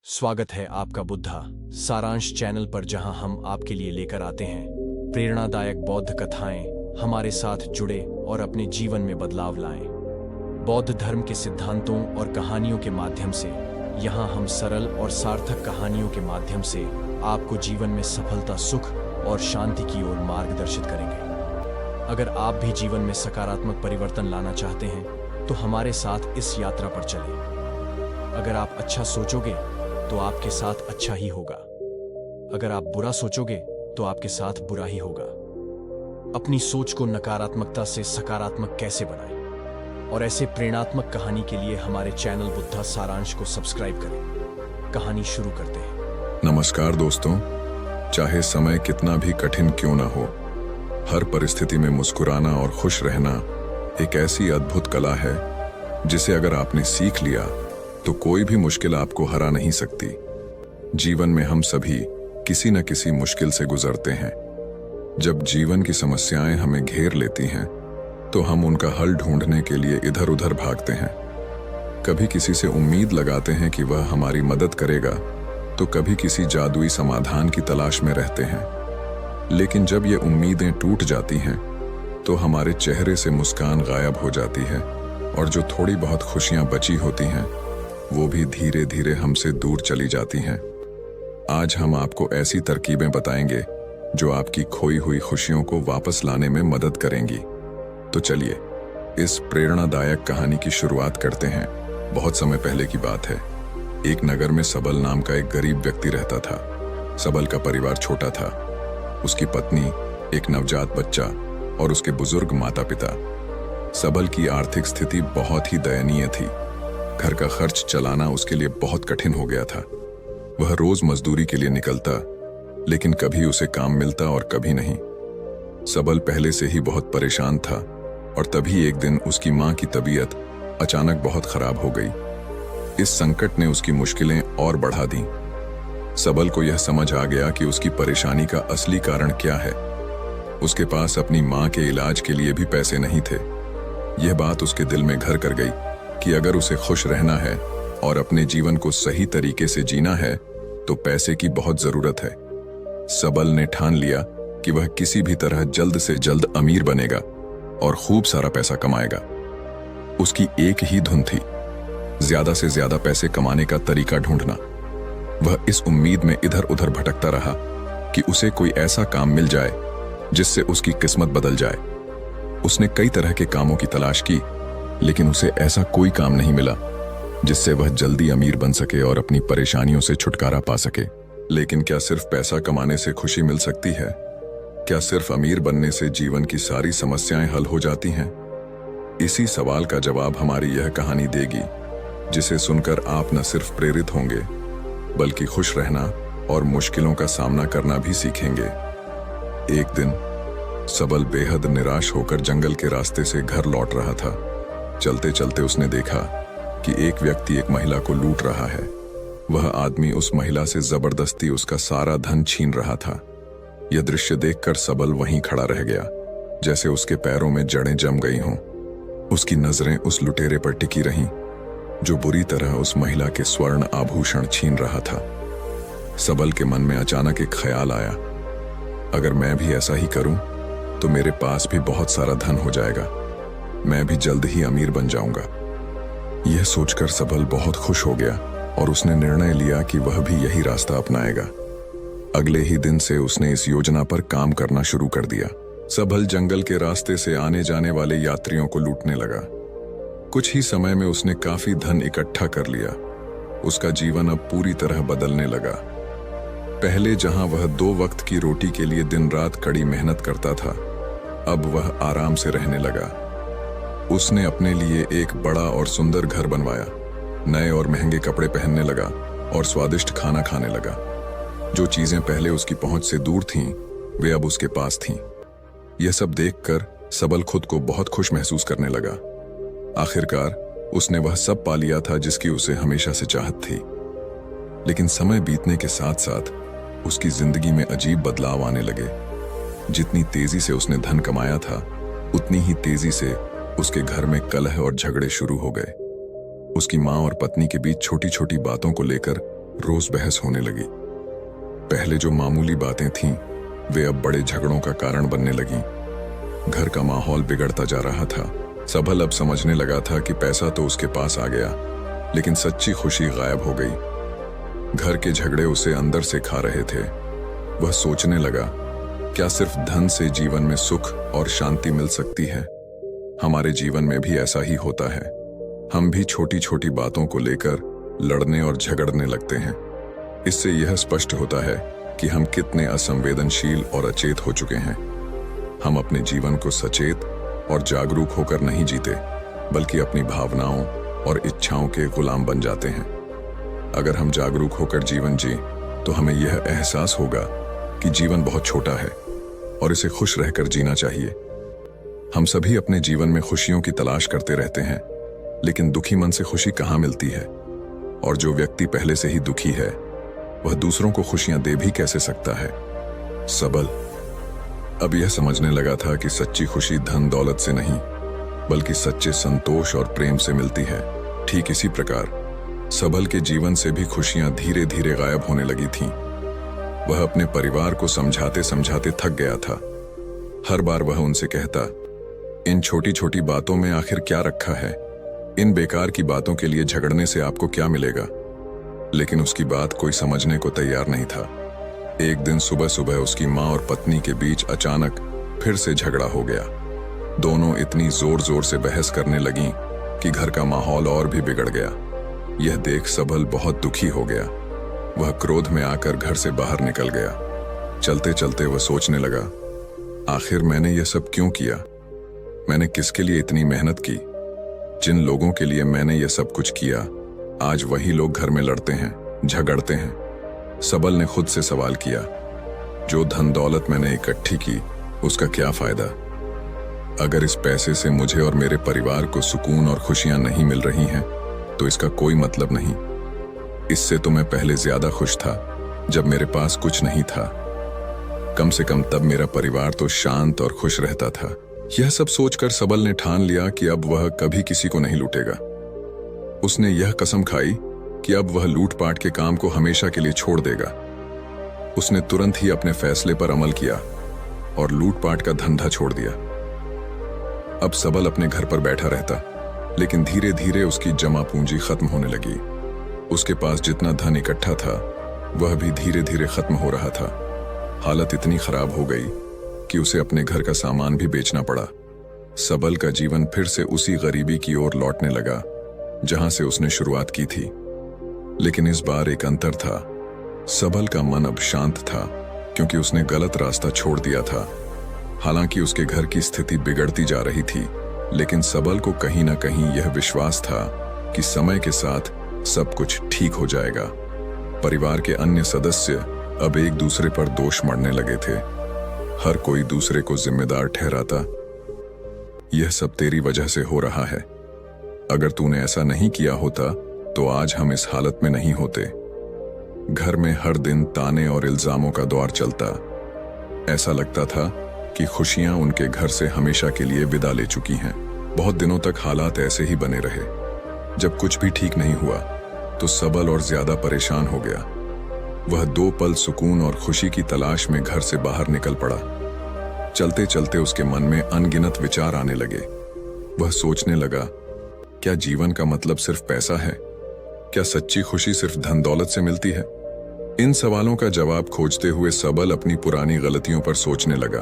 स्वागत है आपका बुद्धा सारांश चैनल पर, जहां हम आपके लिए लेकर आते हैं प्रेरणादायक बौद्ध कथाएं। हमारे साथ जुड़े और अपने जीवन में बदलाव लाएं। बौद्ध धर्म के सिद्धांतों और कहानियों के माध्यम से यहां हम सरल और सार्थक कहानियों के माध्यम से आपको जीवन में सफलता, सुख और शांति की ओर मार्गदर्शित करेंगे। अगर आप भी जीवन में सकारात्मक परिवर्तन लाना चाहते हैं, तो हमारे साथ इस यात्रा पर चलें। अगर आप अच्छा सोचोगे तो आपके साथ अच्छा ही होगा। अगर आप बुरा सोचोगे तो आपके साथ बुरा ही होगा। अपनी सोच को नकारात्मकता से सकारात्मक कैसे बनाएं, और ऐसे प्रेरणात्मक कहानी के लिए हमारे चैनल बुद्धा सारांश को सब्सक्राइब करें। कहानी शुरू करते हैं। नमस्कार दोस्तों, चाहे समय कितना भी कठिन क्यों ना हो, हर परिस्थिति में मुस्कुराना और खुश रहना एक ऐसी अद्भुत कला है जिसे अगर आपने सीख लिया तो कोई भी मुश्किल आपको हरा नहीं सकती। जीवन में हम सभी किसी न किसी मुश्किल से गुजरते हैं। जब जीवन की समस्याएं हमें घेर लेती हैं, तो हम उनका हल ढूंढने के लिए इधर उधर भागते हैं। कभी किसी से उम्मीद लगाते हैं कि वह हमारी मदद करेगा, तो कभी किसी जादुई समाधान की तलाश में रहते हैं। लेकिन जब ये उम्मीदें टूट जाती हैं, तो हमारे चेहरे से मुस्कान गायब हो जाती है, और जो थोड़ी बहुत खुशियां बची होती हैं, वो भी धीरे धीरे हमसे दूर चली जाती हैं। आज हम आपको ऐसी तरकीबें बताएंगे जो आपकी खोई हुई खुशियों को वापस लाने में मदद करेंगी। तो चलिए इस प्रेरणादायक कहानी की शुरुआत करते हैं। बहुत समय पहले की बात है। एक नगर में सबल नाम का एक गरीब व्यक्ति रहता था। सबल का परिवार छोटा था। उसकी पत्नी, एक नवजात बच्चा और उसके बुजुर्ग माता पिता। सबल की आर्थिक स्थिति बहुत ही दयनीय थी। घर का खर्च चलाना उसके लिए बहुत कठिन हो गया था। वह रोज मजदूरी के लिए निकलता, लेकिन कभी उसे काम मिलता और कभी नहीं। सबल पहले से ही बहुत परेशान था, और तभी एक दिन उसकी मां की तबीयत अचानक बहुत खराब हो गई। इस संकट ने उसकी मुश्किलें और बढ़ा दी। सबल को यह समझ आ गया कि उसकी परेशानी का असली कारण क्या है। उसके पास अपनी मां के इलाज के लिए भी पैसे नहीं थे। यह बात उसके दिल में घर कर गई कि अगर उसे खुश रहना है और अपने जीवन को सही तरीके से जीना है, तो पैसे की बहुत जरूरत है। सबल ने ठान लिया कि वह किसी भी तरह जल्द से जल्द अमीर बनेगा और खूब सारा पैसा कमाएगा। उसकी एक ही धुन थी, ज्यादा से ज्यादा पैसे कमाने का तरीका ढूंढना। वह इस उम्मीद में इधर उधर भटकता रहा कि उसे कोई ऐसा काम मिल जाए जिससे उसकी किस्मत बदल जाए। उसने कई तरह के कामों की तलाश की, लेकिन उसे ऐसा कोई काम नहीं मिला जिससे वह जल्दी अमीर बन सके और अपनी परेशानियों से छुटकारा पा सके। लेकिन क्या सिर्फ पैसा कमाने से खुशी मिल सकती है? क्या सिर्फ अमीर बनने से जीवन की सारी समस्याएं हल हो जाती हैं? इसी सवाल का जवाब हमारी यह कहानी देगी, जिसे सुनकर आप न सिर्फ प्रेरित होंगे, बल्कि खुश रहना और मुश्किलों का सामना करना भी सीखेंगे। एक दिन सबल बेहद निराश होकर जंगल के रास्ते से घर लौट रहा था। चलते चलते उसने देखा कि एक व्यक्ति एक महिला को लूट रहा है। वह आदमी उस महिला से जबरदस्ती उसका सारा धन छीन रहा था। यह दृश्य देखकर सबल वहीं खड़ा रह गया, जैसे उसके पैरों में जड़ें जम गई हों। उसकी नजरें उस लुटेरे पर टिकी रहीं, जो बुरी तरह उस महिला के स्वर्ण आभूषण छीन रहा था। सबल के मन में अचानक एक ख्याल आया, अगर मैं भी ऐसा ही करूं तो मेरे पास भी बहुत सारा धन हो जाएगा, मैं भी जल्द ही अमीर बन जाऊंगा। यह सोचकर सबल बहुत खुश हो गया और उसने निर्णय लिया कि वह भी यही रास्ता अपनाएगा। अगले ही दिन से उसने इस योजना पर काम करना शुरू कर दिया। सबल जंगल के रास्ते से आने जाने वाले यात्रियों को लूटने लगा। कुछ ही समय में उसने काफी धन इकट्ठा कर लिया। उसका जीवन अब पूरी तरह बदलने लगा। पहले जहां वह 2 वक्त की रोटी के लिए दिन रात कड़ी मेहनत करता था, अब वह आराम से रहने लगा। उसने अपने लिए एक बड़ा और सुंदर घर बनवाया, नए और महंगे कपड़े पहनने लगा और स्वादिष्ट खाना खाने लगा। जो चीजें पहले उसकी पहुंच से दूर थीं, वे अब उसके पास थीं। यह सब देखकर सबल खुद को बहुत खुश महसूस करने लगा। आखिरकार उसने वह सब पा लिया था जिसकी उसे हमेशा से चाहत थी। लेकिन समय बीतने के साथ साथ उसकी जिंदगी में अजीब बदलाव आने लगे। जितनी तेजी से उसने धन कमाया था, उतनी ही तेजी से उसके घर में कलह और झगड़े शुरू हो गए। उसकी मां और पत्नी के बीच छोटी छोटी बातों को लेकर रोज बहस होने लगी। पहले जो मामूली बातें थीं, वे अब बड़े झगड़ों का कारण बनने लगीं। घर का माहौल बिगड़ता जा रहा था। सबल अब समझने लगा था कि पैसा तो उसके पास आ गया, लेकिन सच्ची खुशी गायब हो गई। घर के झगड़े उसे अंदर से खा रहे थे। वह सोचने लगा, क्या सिर्फ धन से जीवन में सुख और शांति मिल सकती है? हमारे जीवन में भी ऐसा ही होता है। हम भी छोटी छोटी बातों को लेकर लड़ने और झगड़ने लगते हैं। इससे यह स्पष्ट होता है कि हम कितने असंवेदनशील और अचेत हो चुके हैं। हम अपने जीवन को सचेत और जागरूक होकर नहीं जीते, बल्कि अपनी भावनाओं और इच्छाओं के गुलाम बन जाते हैं। अगर हम जागरूक होकर जीवन जी, तो हमें यह एहसास होगा कि जीवन बहुत छोटा है और इसे खुश रहकर जीना चाहिए। हम सभी अपने जीवन में खुशियों की तलाश करते रहते हैं, लेकिन दुखी मन से खुशी कहाँ मिलती है? और जो व्यक्ति पहले से ही दुखी है, वह दूसरों को खुशियां दे भी कैसे सकता है? सबल अब यह समझने लगा था कि सच्ची खुशी धन दौलत से नहीं, बल्कि सच्चे संतोष और प्रेम से मिलती है। ठीक इसी प्रकार सबल के जीवन से भी खुशियां धीरे धीरे गायब होने लगी थीं। वह अपने परिवार को समझाते समझाते थक गया था। हर बार वह उनसे कहता, इन छोटी छोटी बातों में आखिर क्या रखा है? इन बेकार की बातों के लिए झगड़ने से आपको क्या मिलेगा? लेकिन उसकी बात कोई समझने को तैयार नहीं था। एक दिन सुबह सुबह उसकी मां और पत्नी के बीच अचानक फिर से झगड़ा हो गया। दोनों इतनी जोर जोर से बहस करने लगीं कि घर का माहौल और भी बिगड़ गया। यह देख सबल बहुत दुखी हो गया। वह क्रोध में आकर घर से बाहर निकल गया। चलते चलते वह सोचने लगा, आखिर मैंने यह सब क्यों किया? मैंने किसके लिए इतनी मेहनत की? जिन लोगों के लिए मैंने यह सब कुछ किया, आज वही लोग घर में लड़ते हैं, झगड़ते हैं। सबल ने खुद से सवाल किया, जो धन दौलत मैंने इकट्ठी की, उसका क्या फायदा? अगर इस पैसे से मुझे और मेरे परिवार को सुकून और खुशियां नहीं मिल रही हैं, तो इसका कोई मतलब नहीं। इससे तो मैं पहले ज्यादा खुश था, जब मेरे पास कुछ नहीं था। कम से कम तब मेरा परिवार तो शांत और खुश रहता था। यह सब सोचकर सबल ने ठान लिया कि अब वह कभी किसी को नहीं लूटेगा। उसने यह कसम खाई कि अब वह लूटपाट के काम को हमेशा के लिए छोड़ देगा। उसने तुरंत ही अपने फैसले पर अमल किया और लूटपाट का धंधा छोड़ दिया। अब सबल अपने घर पर बैठा रहता, लेकिन धीरे धीरे उसकी जमा पूंजी खत्म होने लगी। उसके पास जितना धन इकट्ठा था, वह भी धीरे धीरे खत्म हो रहा था। हालत इतनी खराब हो गई कि उसे अपने घर का सामान भी बेचना पड़ा। सबल का जीवन फिर से उसी गरीबी की ओर लौटने लगा जहां से उसने शुरुआत की थी। लेकिन इस बार एक अंतर था। सबल का मन अब शांत था, क्योंकि उसने गलत रास्ता छोड़ दिया था। हालांकि उसके घर की स्थिति बिगड़ती जा रही थी, लेकिन सबल को कहीं ना कहीं यह विश्वास था कि समय के साथ सब कुछ ठीक हो जाएगा। परिवार के अन्य सदस्य अब एक दूसरे पर दोष मढ़ने लगे थे। हर कोई दूसरे को जिम्मेदार ठहराता। यह सब तेरी वजह से हो रहा है। अगर तूने ऐसा नहीं किया होता तो आज हम इस हालत में नहीं होते। घर में हर दिन ताने और इल्जामों का दौर चलता। ऐसा लगता था कि खुशियां उनके घर से हमेशा के लिए विदा ले चुकी हैं। बहुत दिनों तक हालात ऐसे ही बने रहे। जब कुछ भी ठीक नहीं हुआ तो सबल और ज्यादा परेशान हो गया। वह 2 पल सुकून और खुशी की तलाश में घर से बाहर निकल पड़ा। चलते चलते उसके मन में अनगिनत विचार आने लगे। वह सोचने लगा, क्या जीवन का मतलब सिर्फ पैसा है? क्या सच्ची खुशी सिर्फ धन दौलत से मिलती है? इन सवालों का जवाब खोजते हुए सबल अपनी पुरानी गलतियों पर सोचने लगा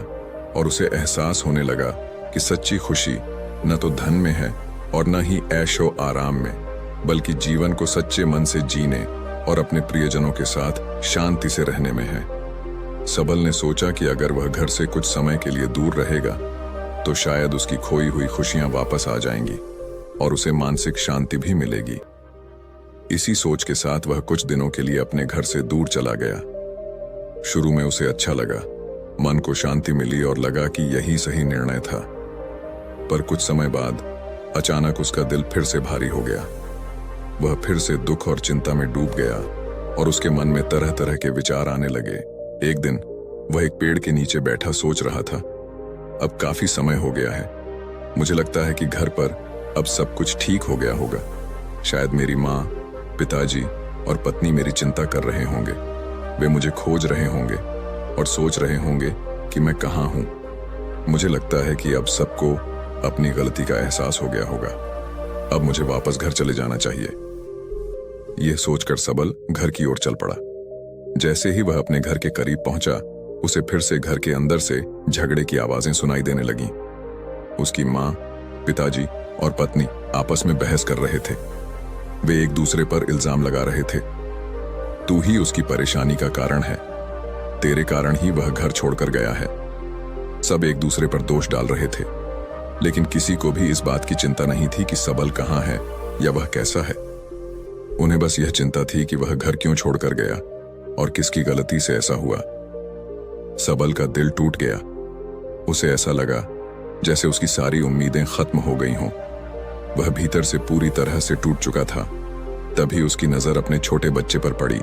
और उसे एहसास होने लगा कि सच्ची खुशी न तो धन में है और न ही ऐशो आराम में, बल्कि जीवन को सच्चे मन से जीने और अपने प्रियजनों के साथ शांति से रहने में है। सबल ने सोचा कि अगर वह घर से कुछ समय के लिए दूर रहेगा तो शायद उसकी खोई हुई खुशियां वापस आ जाएंगी और उसे मानसिक शांति भी मिलेगी। इसी सोच के साथ वह कुछ दिनों के लिए अपने घर से दूर चला गया। शुरू में उसे अच्छा लगा, मन को शांति मिली और लगा कि यही सही निर्णय था। पर कुछ समय बाद अचानक उसका दिल फिर से भारी हो गया। वह फिर से दुख और चिंता में डूब गया और उसके मन में तरह तरह के विचार आने लगे। एक दिन वह एक पेड़ के नीचे बैठा सोच रहा था, अब काफी समय हो गया है। मुझे लगता है कि घर पर अब सब कुछ ठीक हो गया होगा। शायद मेरी माँ, पिताजी और पत्नी मेरी चिंता कर रहे होंगे। वे मुझे खोज रहे होंगे और सोच रहे होंगे कि मैं कहाँ हूँ। मुझे लगता है कि अब सबको अपनी गलती का एहसास हो गया होगा। अब मुझे वापस घर चले जाना चाहिए। यह सोचकर सबल घर की ओर चल पड़ा। जैसे ही वह अपने घर के करीब पहुंचा, उसे फिर से घर के अंदर से झगड़े की आवाजें सुनाई देने लगीं। उसकी माँ, पिताजी और पत्नी आपस में बहस कर रहे थे। वे एक दूसरे पर इल्जाम लगा रहे थे, तू ही उसकी परेशानी का कारण है, तेरे कारण ही वह घर छोड़कर गया है। सब एक दूसरे पर दोष डाल रहे थे, लेकिन किसी को भी इस बात की चिंता नहीं थी कि सबल कहाँ है या वह कैसा है। उन्हें बस यह चिंता थी कि वह घर क्यों छोड़कर गया और किसकी गलती से ऐसा हुआ। सबल का दिल टूट गया। उसे ऐसा लगा जैसे उसकी सारी उम्मीदें खत्म हो गई हों। वह भीतर से पूरी तरह से टूट चुका था। तभी उसकी नजर अपने छोटे बच्चे पर पड़ी,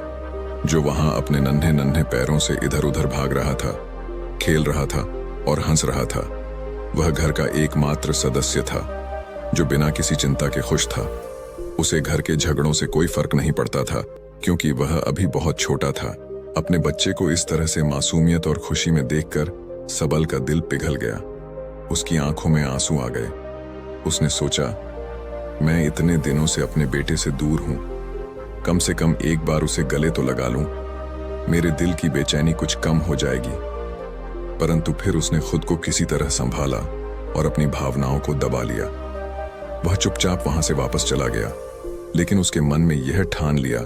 जो वहां अपने नन्हे नन्हे पैरों से इधर उधर भाग रहा था, खेल रहा था और हंस रहा था। वह घर का एकमात्र सदस्य था जो बिना किसी चिंता के खुश था। उसे घर के झगड़ों से कोई फर्क नहीं पड़ता था, क्योंकि वह अभी बहुत छोटा था। अपने बच्चे को इस तरह से मासूमियत और खुशी में देखकर सबल का दिल पिघल गया। उसकी आंखों में आंसू आ गए। उसने सोचा, मैं इतने दिनों से अपने बेटे से दूर हूं, कम से कम एक बार उसे गले तो लगा लूं, मेरे दिल की बेचैनी कुछ कम हो जाएगी। परंतु फिर उसने खुद को किसी तरह संभाला और अपनी भावनाओं को दबा लिया। वह चुपचाप वहां से वापस चला गया, लेकिन उसके मन में यह ठान लिया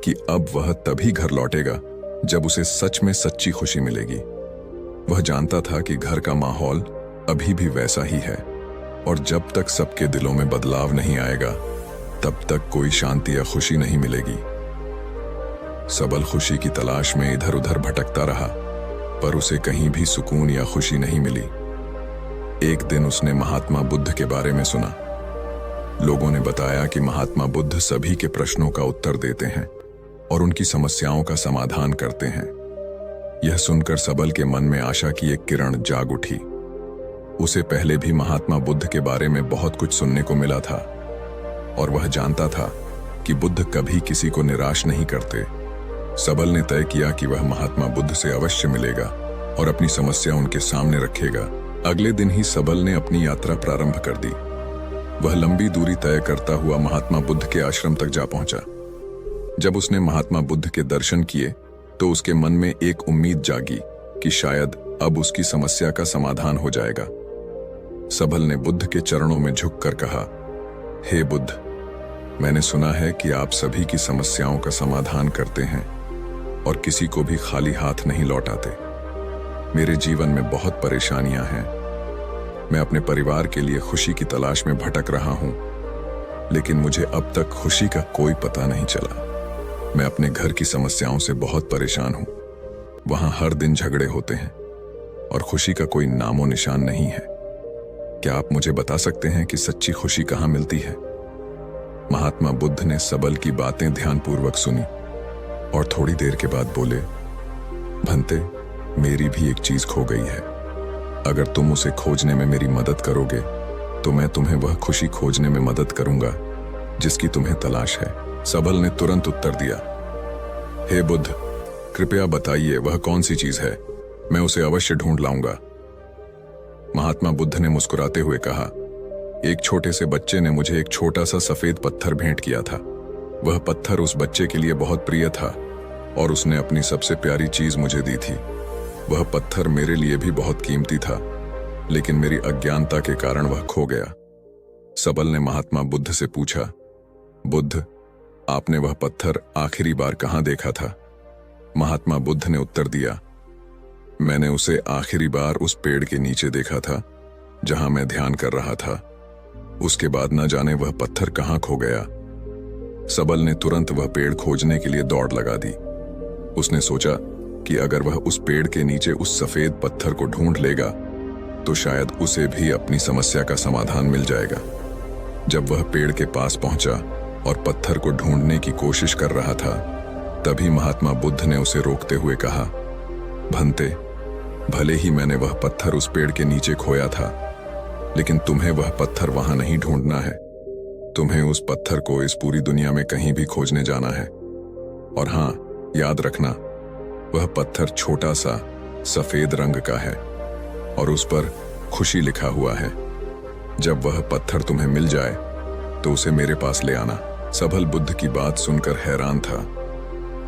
कि अब वह तभी घर लौटेगा जब उसे सच में सच्ची खुशी मिलेगी। वह जानता था कि घर का माहौल अभी भी वैसा ही है और जब तक सबके दिलों में बदलाव नहीं आएगा तब तक कोई शांति या खुशी नहीं मिलेगी। सबल खुशी की तलाश में इधर उधर भटकता रहा, पर उसे कहीं भी सुकून या खुशी नहीं मिली। एक दिन उसने महात्मा बुद्ध के बारे में सुना। लोगों ने बताया कि महात्मा बुद्ध सभी के प्रश्नों का उत्तर देते हैं और उनकी समस्याओं का समाधान करते हैं। यह सुनकर सबल के मन में आशा की एक किरण जाग उठी। उसे पहले भी महात्मा बुद्ध के बारे में बहुत कुछ सुनने को मिला था और वह जानता था कि बुद्ध कभी किसी को निराश नहीं करते। सबल ने तय किया कि वह महात्मा बुद्ध से अवश्य मिलेगा और अपनी समस्या उनके सामने रखेगा। अगले दिन ही सबल ने अपनी यात्रा प्रारंभ कर दी। वह लंबी दूरी तय करता हुआ महात्मा बुद्ध के आश्रम तक जा पहुंचा। जब उसने महात्मा बुद्ध के दर्शन किए तो उसके मन में एक उम्मीद जागी कि शायद अब उसकी समस्या का समाधान हो जाएगा। सबल ने बुद्ध के चरणों में झुककर कहा, हे बुद्ध, मैंने सुना है कि आप सभी की समस्याओं का समाधान करते हैं और किसी को भी खाली हाथ नहीं लौटाते। मेरे जीवन में बहुत परेशानियां हैं। मैं अपने परिवार के लिए खुशी की तलाश में भटक रहा हूं, लेकिन मुझे अब तक खुशी का कोई पता नहीं चला। मैं अपने घर की समस्याओं से बहुत परेशान हूं। वहां हर दिन झगड़े होते हैं और खुशी का कोई नामो निशान नहीं है। क्या आप मुझे बता सकते हैं कि सच्ची खुशी कहां मिलती है? महात्मा बुद्ध ने सबल की बातें ध्यानपूर्वक सुनी। और थोड़ी देर के बाद बोले, भंते, मेरी भी एक चीज खो गई है। अगर तुम उसे खोजने में मेरी मदद करोगे तो मैं तुम्हें वह खुशी खोजने में मदद करूंगा जिसकी तुम्हें तलाश है। सबल ने तुरंत उत्तर दिया, हे बुद्ध, कृपया बताइए वह कौन सी चीज है, मैं उसे अवश्य ढूंढ लाऊंगा। महात्मा बुद्ध ने मुस्कुराते हुए कहा, एक छोटे से बच्चे ने मुझे एक छोटा सा सफेद पत्थर भेंट किया था। वह पत्थर उस बच्चे के लिए बहुत प्रिय था और उसने अपनी सबसे प्यारी चीज मुझे दी थी। वह पत्थर मेरे लिए भी बहुत कीमती था, लेकिन मेरी अज्ञानता के कारण वह खो गया। सबल ने महात्मा बुद्ध से पूछा, बुद्ध, आपने वह पत्थर आखिरी बार कहां देखा था? महात्मा बुद्ध ने उत्तर दिया, मैंने उसे आखिरी बार उस पेड़ के नीचे देखा था जहां मैं ध्यान कर रहा था। उसके बाद न जाने वह पत्थर कहां खो गया। सबल ने तुरंत वह पेड़ खोजने के लिए दौड़ लगा दी। उसने सोचा कि अगर वह उस पेड़ के नीचे उस सफेद पत्थर को ढूंढ लेगा तो शायद उसे भी अपनी समस्या का समाधान मिल जाएगा। जब वह पेड़ के पास पहुंचा और पत्थर को ढूंढने की कोशिश कर रहा था, तभी महात्मा बुद्ध ने उसे रोकते हुए कहा, भंते, भले ही मैंने वह पत्थर उस पेड़ के नीचे खोया था, लेकिन तुम्हें वह पत्थर वहां नहीं ढूंढना है। तुम्हें उस पत्थर को इस पूरी दुनिया में कहीं भी खोजने जाना है। और हां, याद रखना, वह पत्थर छोटा सा सफेद रंग का है और उस पर खुशी लिखा हुआ है। जब वह पत्थर तुम्हें मिल जाए तो उसे मेरे पास ले आना। सबल बुद्ध की बात सुनकर हैरान था,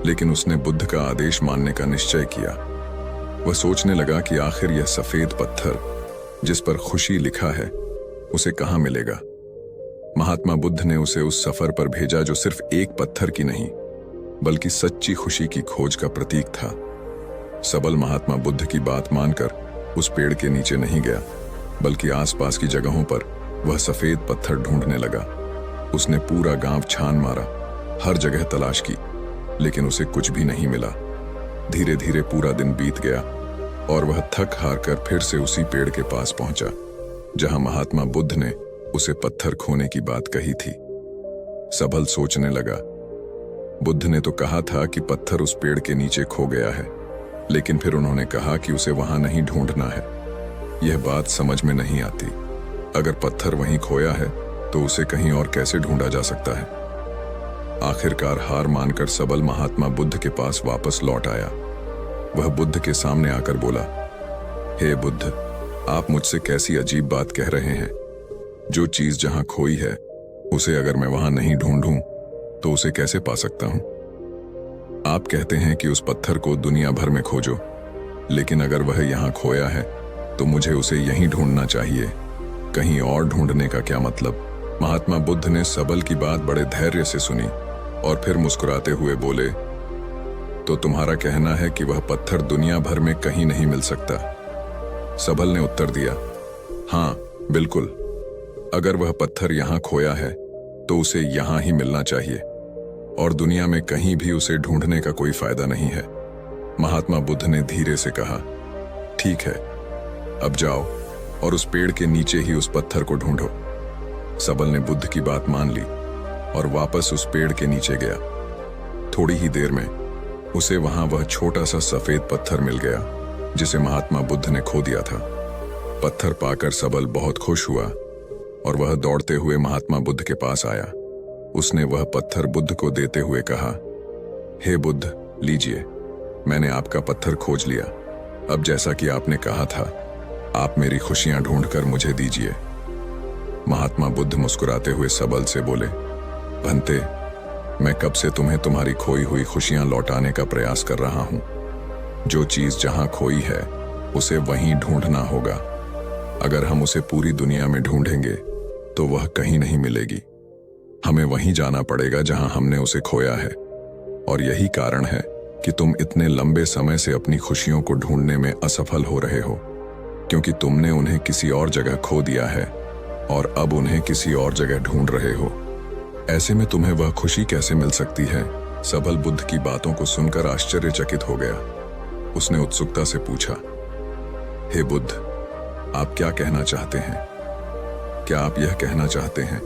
लेकिन उसने बुद्ध का आदेश मानने का निश्चय किया। वह सोचने लगा कि आखिर यह सफेद पत्थर जिस पर खुशी लिखा है उसे कहां मिलेगा। महात्मा बुद्ध ने उसे उस सफर पर भेजा जो सिर्फ एक पत्थर की नहीं बल्कि सच्ची खुशी की खोज का प्रतीक था। सबल महात्मा बुद्ध की बात मानकर उस पेड़ के नीचे नहीं गया, बल्कि आसपास की जगहों पर वह सफेद पत्थर ढूंढने लगा। उसने पूरा गांव छान मारा, हर जगह तलाश की, लेकिन उसे कुछ भी नहीं मिला। धीरे धीरे पूरा दिन बीत गया और वह थक हार कर फिर से उसी पेड़ के पास पहुंचा जहां महात्मा बुद्ध ने उसे पत्थर खोने की बात कही थी। सबल सोचने लगा, बुद्ध ने तो कहा था कि पत्थर उस पेड़ के नीचे खो गया है, लेकिन फिर उन्होंने कहा कि उसे वहां नहीं ढूंढना है। यह बात समझ में नहीं आती। अगर पत्थर वहीं खोया है तो उसे कहीं और कैसे ढूंढा जा सकता है। आखिरकार हार मानकर सबल महात्मा बुद्ध के पास वापस लौट आया। वह बुद्ध के सामने आकर बोला, हे बुद्ध, आप मुझसे कैसी अजीब बात कह रहे हैं। जो चीज जहां खोई है उसे अगर मैं वहां नहीं ढूंढूं तो उसे कैसे पा सकता हूं। आप कहते हैं कि उस पत्थर को दुनिया भर में खोजो, लेकिन अगर वह यहां खोया है तो मुझे उसे यहीं ढूंढना चाहिए, कहीं और ढूंढने का क्या मतलब। महात्मा बुद्ध ने सबल की बात बड़े धैर्य से सुनी और फिर मुस्कुराते हुए बोले, तो तुम्हारा कहना है कि वह पत्थर दुनिया भर में कहीं नहीं मिल सकता। सबल ने उत्तर दिया, हां, बिल्कुल। अगर वह पत्थर यहां खोया है तो उसे यहां ही मिलना चाहिए और दुनिया में कहीं भी उसे ढूंढने का कोई फायदा नहीं है। महात्मा बुद्ध ने धीरे से कहा, ठीक है, अब जाओ और उस पेड़ के नीचे ही उस पत्थर को ढूंढो। सबल ने बुद्ध की बात मान ली और वापस उस पेड़ के नीचे गया। थोड़ी ही देर में उसे वहां वह छोटा सा सफेद पत्थर मिल गया जिसे महात्मा बुद्ध ने खो दिया था। पत्थर पाकर सबल बहुत खुश हुआ और वह दौड़ते हुए महात्मा बुद्ध के पास आया। उसने वह पत्थर बुद्ध को देते हुए कहा, हे बुद्ध, लीजिए, मैंने आपका पत्थर खोज लिया। अब जैसा कि आपने कहा था, आप मेरी खुशियां ढूंढकर मुझे दीजिए। महात्मा बुद्ध मुस्कुराते हुए सबल से बोले, भंते, मैं कब से तुम्हें तुम्हारी खोई हुई खुशियां लौटाने का प्रयास कर रहा हूं। जो चीज जहां खोई है उसे वहीं ढूंढना होगा। अगर हम उसे पूरी दुनिया में ढूंढेंगे तो वह कहीं नहीं मिलेगी। हमें वहीं जाना पड़ेगा जहां हमने उसे खोया है। और यही कारण है कि तुम इतने लंबे समय से अपनी खुशियों को ढूंढने में असफल हो रहे हो, क्योंकि तुमने उन्हें किसी और जगह खो दिया है और अब उन्हें किसी और जगह ढूंढ रहे हो। ऐसे में तुम्हें वह खुशी कैसे मिल सकती है। सबल बुद्ध की बातों को सुनकर आश्चर्यचकित हो गया। उसने उत्सुकता से पूछा, हे बुद्ध, आप क्या कहना चाहते हैं? क्या आप यह कहना चाहते हैं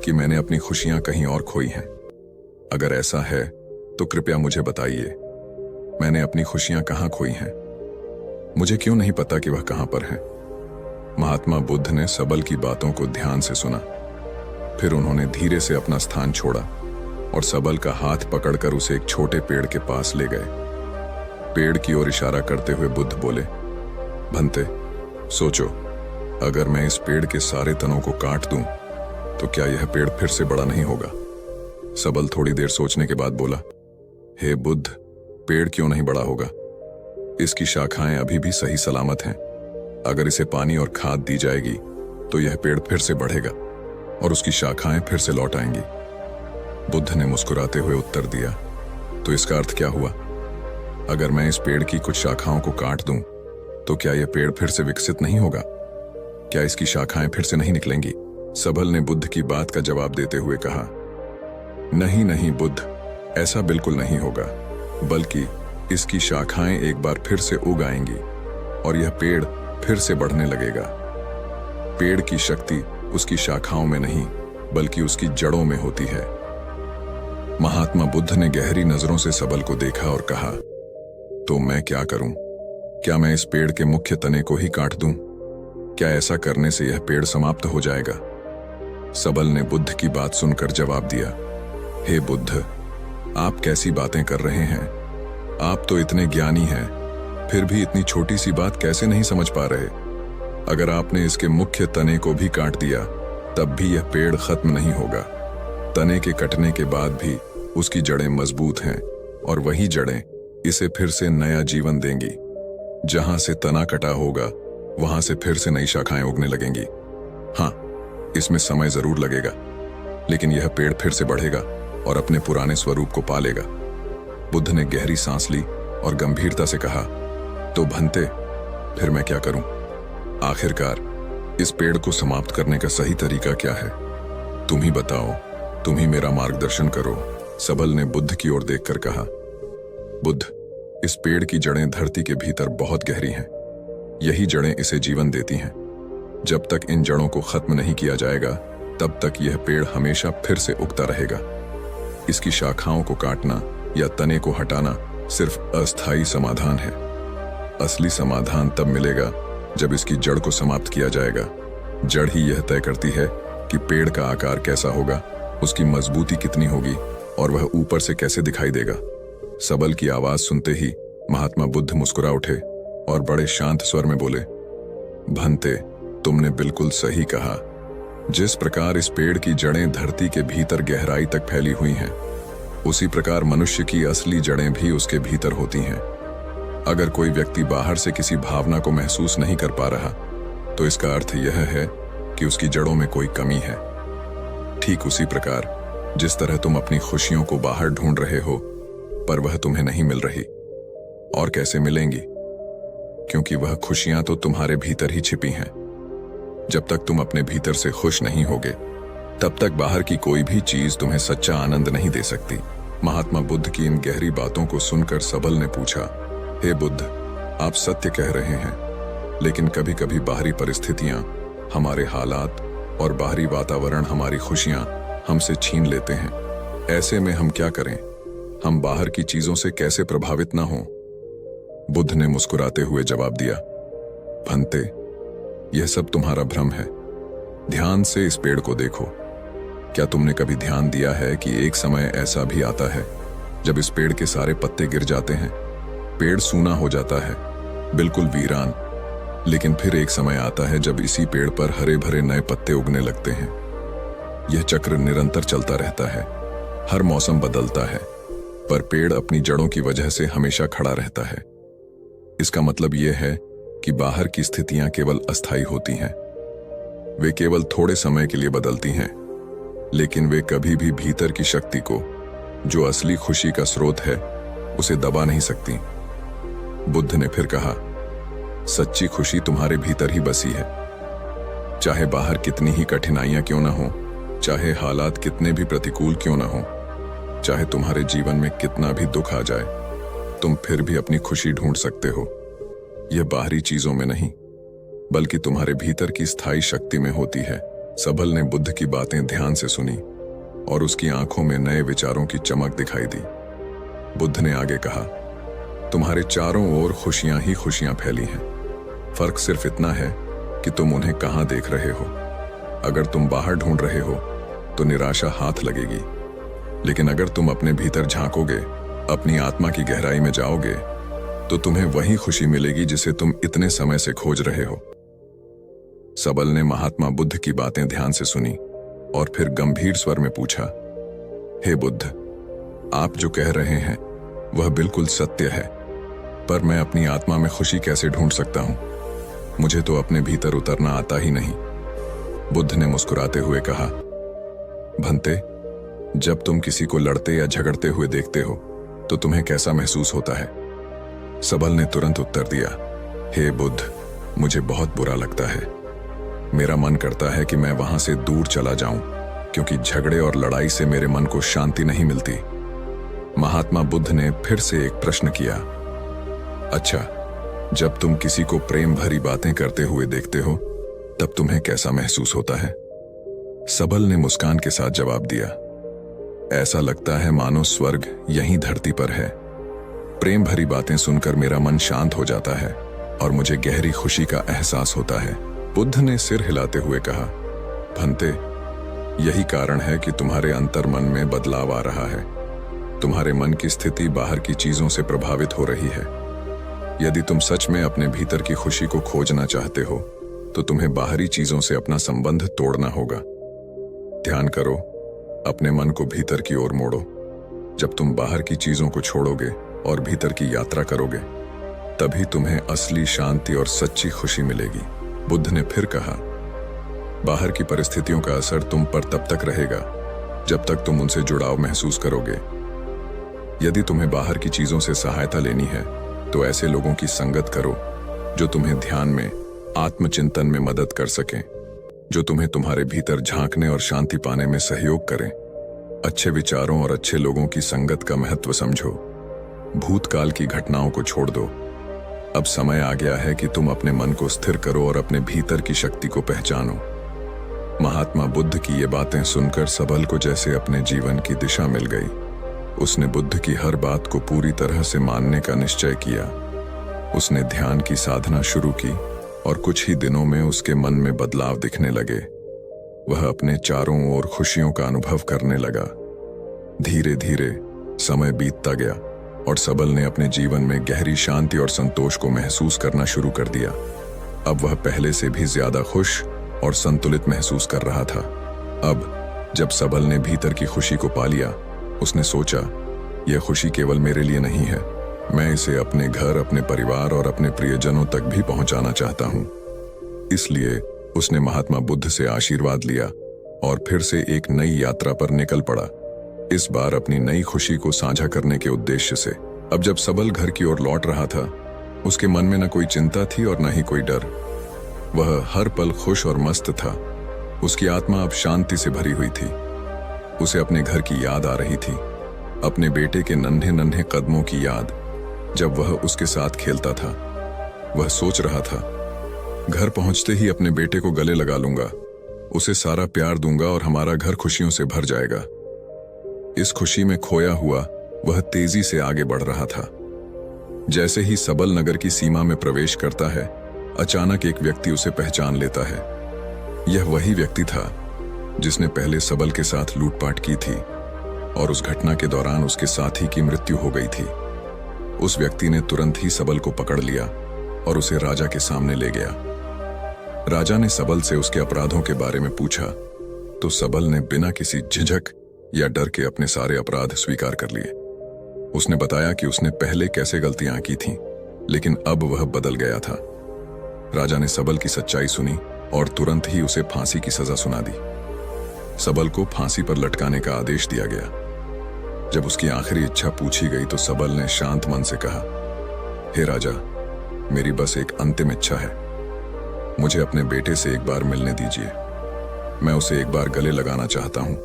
कि मैंने अपनी खुशियां कहीं और खोई हैं? अगर ऐसा है तो कृपया मुझे बताइए, मैंने अपनी खुशियां कहाँ खोई हैं? मुझे क्यों नहीं पता कि वह कहां पर है? महात्मा बुद्ध ने सबल की बातों को ध्यान से सुना। फिर उन्होंने धीरे से अपना स्थान छोड़ा और सबल का हाथ पकड़कर उसे एक छोटे पेड़ के पास ले गए। पेड़ की ओर इशारा करते हुए बुद्ध बोले, भंते, सोचो, अगर मैं इस पेड़ के सारे तनों को काट दूं तो क्या यह पेड़ फिर से बड़ा नहीं होगा? सबल थोड़ी देर सोचने के बाद बोला, हे बुद्ध, पेड़ क्यों नहीं बड़ा होगा? इसकी शाखाएं अभी भी सही सलामत हैं। अगर इसे पानी और खाद दी जाएगी तो यह पेड़ फिर से बढ़ेगा और उसकी शाखाएं फिर से लौट आएंगी। बुद्ध ने मुस्कुराते हुए उत्तर दिया, तो इसका अर्थ क्या हुआ? अगर मैं इस पेड़ की कुछ शाखाओं को काट दूं तो क्या यह पेड़ फिर से विकसित नहीं होगा? क्या इसकी शाखाएं फिर से नहीं निकलेंगी? सबल ने बुद्ध की बात का जवाब देते हुए कहा, नहीं नहीं बुद्ध, ऐसा बिल्कुल नहीं होगा, बल्कि इसकी शाखाएं एक बार फिर से उग आएंगी और यह पेड़ फिर से बढ़ने लगेगा। पेड़ की शक्ति उसकी शाखाओं में नहीं, बल्कि उसकी जड़ों में होती है। महात्मा बुद्ध ने गहरी नजरों से सबल को देखा और कहा, तो मैं क्या करूं? क्या मैं इस पेड़ के मुख्य तने को ही काट दूं? क्या ऐसा करने से यह पेड़ समाप्त हो जाएगा? सबल ने बुद्ध की बात सुनकर जवाब दिया, हे बुद्ध, आप कैसी बातें कर रहे हैं? आप तो इतने ज्ञानी हैं, फिर भी इतनी छोटी सी बात कैसे नहीं समझ पा रहे? अगर आपने इसके मुख्य तने को भी काट दिया तब भी यह पेड़ खत्म नहीं होगा। तने के कटने के बाद भी उसकी जड़ें मजबूत हैं और वही जड़ें इसे फिर से नया जीवन देंगी। जहां से तना कटा होगा वहां से फिर से नई शाखाएं उगने लगेंगी। हाँ, इसमें समय जरूर लगेगा, लेकिन यह पेड़ फिर से बढ़ेगा और अपने पुराने स्वरूप को पा लेगा। बुद्ध ने गहरी सांस ली और गंभीरता से कहा, तो भंते, फिर मैं क्या करूं? आखिरकार इस पेड़ को समाप्त करने का सही तरीका क्या है? तुम ही बताओ, तुम ही मेरा मार्गदर्शन करो। सबल ने बुद्ध की ओर देखकर कहा, बुद्ध, इस पेड़ की जड़ें धरती के भीतर बहुत गहरी हैं। यही जड़ें इसे जीवन देती हैं। जब तक इन जड़ों को खत्म नहीं किया जाएगा तब तक यह पेड़ हमेशा फिर से उगता रहेगा। इसकी शाखाओं को काटना या तने को हटाना सिर्फ अस्थायी समाधान है। असली समाधान तब मिलेगा जब इसकी जड़ को समाप्त किया जाएगा। जड़ ही यह तय करती है कि पेड़ का आकार कैसा होगा, उसकी मजबूती कितनी होगी और वह ऊपर से कैसे दिखाई देगा। सबल की आवाज सुनते ही महात्मा बुद्ध मुस्कुरा उठे और बड़े शांत स्वर में बोले, भंते, तुमने बिल्कुल सही कहा। जिस प्रकार इस पेड़ की जड़ें धरती के भीतर गहराई तक फैली हुई हैं, उसी प्रकार मनुष्य की असली जड़ें भी उसके भीतर होती हैं। अगर कोई व्यक्ति बाहर से किसी भावना को महसूस नहीं कर पा रहा तो इसका अर्थ यह है कि उसकी जड़ों में कोई कमी है। ठीक उसी प्रकार जिस तरह तुम अपनी खुशियों को बाहर ढूंढ रहे हो पर वह तुम्हें नहीं मिल रही, और कैसे मिलेंगी? क्योंकि वह खुशियां तो तुम्हारे भीतर ही छिपी हैं। जब तक तुम अपने भीतर से खुश नहीं होगे तब तक बाहर की कोई भी चीज तुम्हें सच्चा आनंद नहीं दे सकती। महात्मा बुद्ध की इन गहरी बातों को सुनकर सबल ने पूछा, हे बुद्ध, आप सत्य कह रहे हैं, लेकिन कभी कभी बाहरी परिस्थितियां, हमारे हालात और बाहरी वातावरण हमारी खुशियां हमसे छीन लेते हैं। ऐसे में हम क्या करें? हम बाहर की चीजों से कैसे प्रभावित ना हों? बुद्ध ने मुस्कुराते हुए जवाब दिया, भंते, यह सब तुम्हारा भ्रम है। ध्यान से इस पेड़ को देखो। क्या तुमने कभी ध्यान दिया है कि एक समय ऐसा भी आता है जब इस पेड़ के सारे पत्ते गिर जाते हैं, पेड़ सूना हो जाता है, बिल्कुल वीरान। लेकिन फिर एक समय आता है जब इसी पेड़ पर हरे भरे नए पत्ते उगने लगते हैं। यह चक्र निरंतर चलता रहता है। हर मौसम बदलता है, पर पेड़ अपनी जड़ों की वजह से हमेशा खड़ा रहता है। इसका मतलब यह है कि बाहर की स्थितियां केवल अस्थायी होती हैं। वे केवल थोड़े समय के लिए बदलती हैं, लेकिन वे कभी भी भीतर की शक्ति को, जो असली खुशी का स्रोत है, उसे दबा नहीं सकती। बुद्ध ने फिर कहा, सच्ची खुशी तुम्हारे भीतर ही बसी है। चाहे बाहर कितनी ही कठिनाइयां क्यों ना हो, चाहे हालात कितने भी प्रतिकूल क्यों ना हो, चाहे तुम्हारे जीवन में कितना भी दुख आ जाए, तुम फिर भी अपनी खुशी ढूंढ सकते हो। यह बाहरी चीजों में नहीं, बल्कि तुम्हारे भीतर की स्थायी शक्ति में होती है। सबल ने बुद्ध की बातें ध्यान से सुनी और उसकी आंखों में नए विचारों की चमक दिखाई दी। बुद्ध ने आगे कहा, तुम्हारे चारों ओर खुशियां ही खुशियां फैली हैं। फर्क सिर्फ इतना है कि तुम उन्हें कहां देख रहे हो। अगर तुम बाहर ढूंढ रहे हो तो निराशा हाथ लगेगी, लेकिन अगर तुम अपने भीतर झांकोगे, अपनी आत्मा की गहराई में जाओगे, तो तुम्हें वही खुशी मिलेगी जिसे तुम इतने समय से खोज रहे हो। सबल ने महात्मा बुद्ध की बातें ध्यान से सुनी और फिर गंभीर स्वर में पूछा, हे बुद्ध, आप जो कह रहे हैं वह बिल्कुल सत्य है, पर मैं अपनी आत्मा में खुशी कैसे ढूंढ सकता हूं? मुझे तो अपने भीतर उतरना आता ही नहीं। बुद्ध ने मुस्कुराते हुए कहा, भंते, जब तुम किसी को लड़ते या झगड़ते हुए देखते हो तो तुम्हें कैसा महसूस होता है? सबल ने तुरंत उत्तर दिया, हे बुद्ध, मुझे बहुत बुरा लगता है। मेरा मन करता है कि मैं वहां से दूर चला जाऊं, क्योंकि झगड़े और लड़ाई से मेरे मन को शांति नहीं मिलती। महात्मा बुद्ध ने फिर से एक प्रश्न किया, अच्छा, जब तुम किसी को प्रेम भरी बातें करते हुए देखते हो तब तुम्हें कैसा महसूस होता है? सबल ने मुस्कान के साथ जवाब दिया, ऐसा लगता है मानो स्वर्ग यहीं धरती पर है। प्रेम भरी बातें सुनकर मेरा मन शांत हो जाता है और मुझे गहरी खुशी का एहसास होता है। बुद्ध ने सिर हिलाते हुए कहा, भंते, यही कारण है कि तुम्हारे अंतर्मन में बदलाव आ रहा है। तुम्हारे मन की स्थिति बाहर की चीजों से प्रभावित हो रही है। यदि तुम सच में अपने भीतर की खुशी को खोजना चाहते हो तो तुम्हें बाहरी चीजों से अपना संबंध तोड़ना होगा। ध्यान करो, अपने मन को भीतर की ओर मोड़ो। जब तुम बाहर की चीजों को छोड़ोगे और भीतर की यात्रा करोगे, तभी तुम्हें असली शांति और सच्ची खुशी मिलेगी। बुद्ध ने फिर कहा, बाहर की परिस्थितियों का असर तुम पर तब तक रहेगा जब तक तुम उनसे जुड़ाव महसूस करोगे। यदि तुम्हें बाहर की चीजों से सहायता लेनी है तो ऐसे लोगों की संगत करो जो तुम्हें ध्यान में, आत्मचिंतन में मदद कर सकें, जो तुम्हें तुम्हारे भीतर झांकने और शांति पाने में सहयोग करें। अच्छे विचारों और अच्छे लोगों की संगत का महत्व समझो। भूतकाल की घटनाओं को छोड़ दो। अब समय आ गया है कि तुम अपने मन को स्थिर करो और अपने भीतर की शक्ति को पहचानो। महात्मा बुद्ध की ये बातें सुनकर सबल को जैसे अपने जीवन की दिशा मिल गई। उसने बुद्ध की हर बात को पूरी तरह से मानने का निश्चय किया। उसने ध्यान की साधना शुरू की और कुछ ही दिनों में उसके मन में बदलाव दिखने लगे। वह अपने चारों ओर खुशियों का अनुभव करने लगा। धीरे धीरे समय बीतता गया और सबल ने अपने जीवन में गहरी शांति और संतोष को महसूस करना शुरू कर दिया। अब वह पहले से भी ज्यादा खुश और संतुलित महसूस कर रहा था। अब जब सबल ने भीतर की खुशी को पा लिया, उसने सोचा, यह खुशी केवल मेरे लिए नहीं है, मैं इसे अपने घर, अपने परिवार और अपने प्रियजनों तक भी पहुंचाना चाहता हूं। इसलिए उसने महात्मा बुद्ध से आशीर्वाद लिया और फिर से एक नई यात्रा पर निकल पड़ा, इस बार अपनी नई खुशी को साझा करने के उद्देश्य से। अब जब सबल घर की ओर लौट रहा था, उसके मन में न कोई चिंता थी और न ही कोई डर। वह हर पल खुश और मस्त था। उसकी आत्मा अब शांति से भरी हुई थी। उसे अपने घर की याद आ रही थी, अपने बेटे के नन्हे नन्हे कदमों की याद, जब वह उसके साथ खेलता था। वह सोच रहा था, घर पहुंचते ही अपने बेटे को गले लगा लूंगा, उसे सारा प्यार दूंगा और हमारा घर खुशियों से भर जाएगा। इस खुशी में खोया हुआ वह तेजी से आगे बढ़ रहा था। जैसे ही सबल नगर की सीमा में प्रवेश करता है, अचानक एक व्यक्ति उसे पहचान लेता है। यह वही व्यक्ति था जिसने पहले सबल के साथ लूटपाट की थी और उस घटना के दौरान उसके साथी की मृत्यु हो गई थी। उस व्यक्ति ने तुरंत ही सबल को पकड़ लिया और उसे राजा के सामने ले गया। राजा ने सबल से उसके अपराधों के बारे में पूछा तो सबल ने बिना किसी झिझक या डर के अपने सारे अपराध स्वीकार कर लिए। उसने बताया कि उसने पहले कैसे गलतियां की थीं, लेकिन अब वह बदल गया था। राजा ने सबल की सच्चाई सुनी और तुरंत ही उसे फांसी की सजा सुना दी। सबल को फांसी पर लटकाने का आदेश दिया गया। जब उसकी आखिरी इच्छा पूछी गई तो सबल ने शांत मन से कहा, हे राजा, मेरी बस एक अंतिम इच्छा है। मुझे अपने बेटे से एक बार मिलने दीजिए। मैं उसे एक बार गले लगाना चाहता हूं।